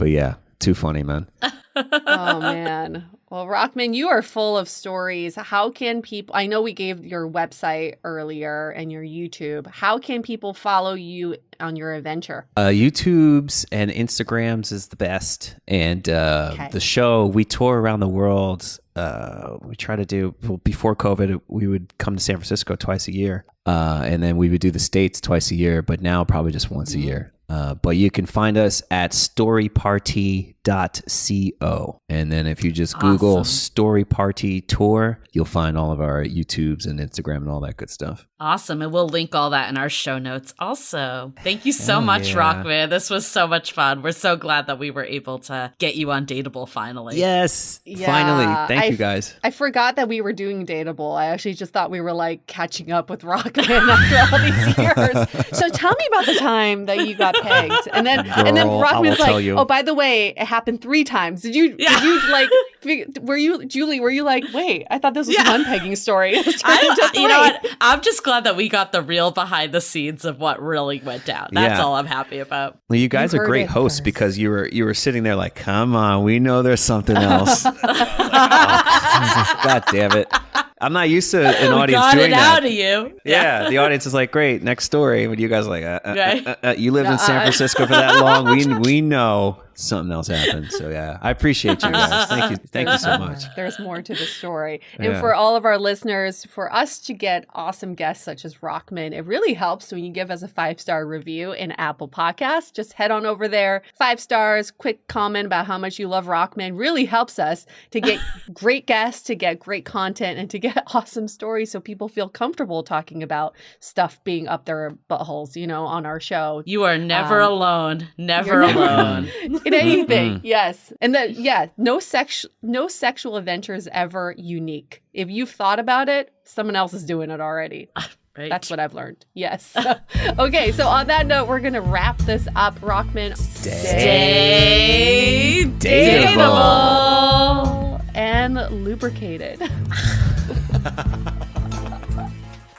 Speaker 3: yeah, too funny, man.
Speaker 1: Oh man. Well, Rachman, you are full of stories. How can people, I know we gave your website earlier and your YouTube. How can people follow you on your adventure?
Speaker 3: YouTube's and Instagram's is the best. And the show, we tour around the world. We try to do, before COVID, we would come to San Francisco twice a year. And then we would do the States twice a year, but now probably just once a year. But you can find us at storyparty.co. And then if you just Google Story Party Tour, you'll find all of our YouTubes and Instagram and all that good stuff.
Speaker 2: Awesome. And we'll link all that in our show notes also. Thank you so much, Rachman. This was so much fun. We're so glad that we were able to get you on Dateable finally.
Speaker 3: Yes. Finally. Thank you guys.
Speaker 1: I forgot that we were doing Dateable. I actually just thought we were like catching up with Rachman after all these years. So tell me about the time that you got pegged. And then Rachman's like, oh, by the way, it happened 3 times. Did you like, were you, Julie, like, wait, I thought this was one pegging story. You
Speaker 2: know what? I'm just glad that we got the real behind the scenes of what really went down. That's all I'm happy about.
Speaker 3: Well, you guys are great hosts because you were sitting there like, come on, we know there's something else. God damn it. I'm not used to an audience doing that.
Speaker 2: Got it out of you.
Speaker 3: Yeah, the audience is like, great, next story. But you guys are like, you lived in San Francisco for that long. We know something else happened. So yeah, I appreciate you guys. Thank you so much.
Speaker 1: There's more to the story. And for all of our listeners, for us to get awesome guests such as Rachman, it really helps when you give us a 5-star review in Apple Podcasts. Just head on over there, 5 stars, quick comment about how much you love Rachman. Really helps us to get great guests, to get great content, and to get awesome stories so people feel comfortable talking about stuff being up their buttholes, on our show.
Speaker 2: You are never alone. Never alone.
Speaker 1: In anything, yes. And then, no sexual adventure is ever unique. If you've thought about it, someone else is doing it already.
Speaker 2: Right.
Speaker 1: That's what I've learned. Yes. Okay, so on that note, we're going to wrap this up. Rachman, stay dateable and lubricated.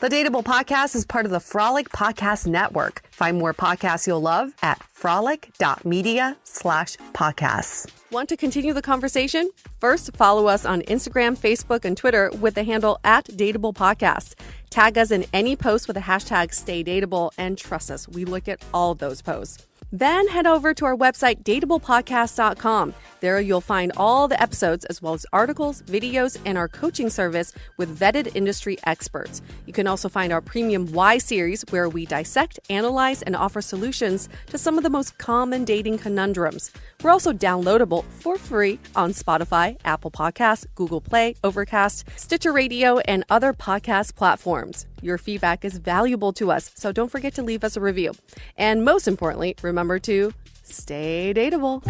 Speaker 5: The Dateable Podcast is part of the Frolic Podcast Network. Find more podcasts you'll love at frolic.media/podcasts.
Speaker 1: Want to continue the conversation? First, follow us on Instagram, Facebook, and Twitter with the handle @DateablePodcast. Tag us in any post with the hashtag StayDateable, and trust us, we look at all of those posts. Then head over to our website, dateablepodcast.com. There you'll find all the episodes as well as articles, videos, and our coaching service with vetted industry experts. You can also find our premium Why series where we dissect, analyze, and offer solutions to some of the most common dating conundrums. We're also downloadable for free on Spotify, Apple Podcasts, Google Play, Overcast, Stitcher Radio, and other podcast platforms. Your feedback is valuable to us, so don't forget to leave us a review. And most importantly, remember to stay dateable.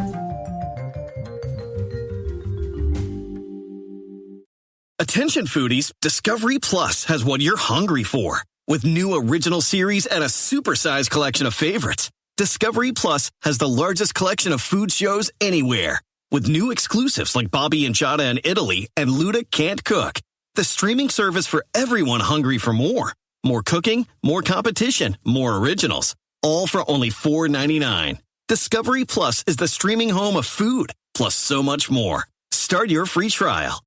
Speaker 6: Attention foodies, Discovery Plus has what you're hungry for. With new original series and a supersized collection of favorites, Discovery Plus has the largest collection of food shows anywhere. With new exclusives like Bobby and Chata in Italy and Luda Can't Cook. The streaming service for everyone hungry for more. More cooking, more competition, more originals. All for only $4.99. Discovery Plus is the streaming home of food, plus so much more. Start your free trial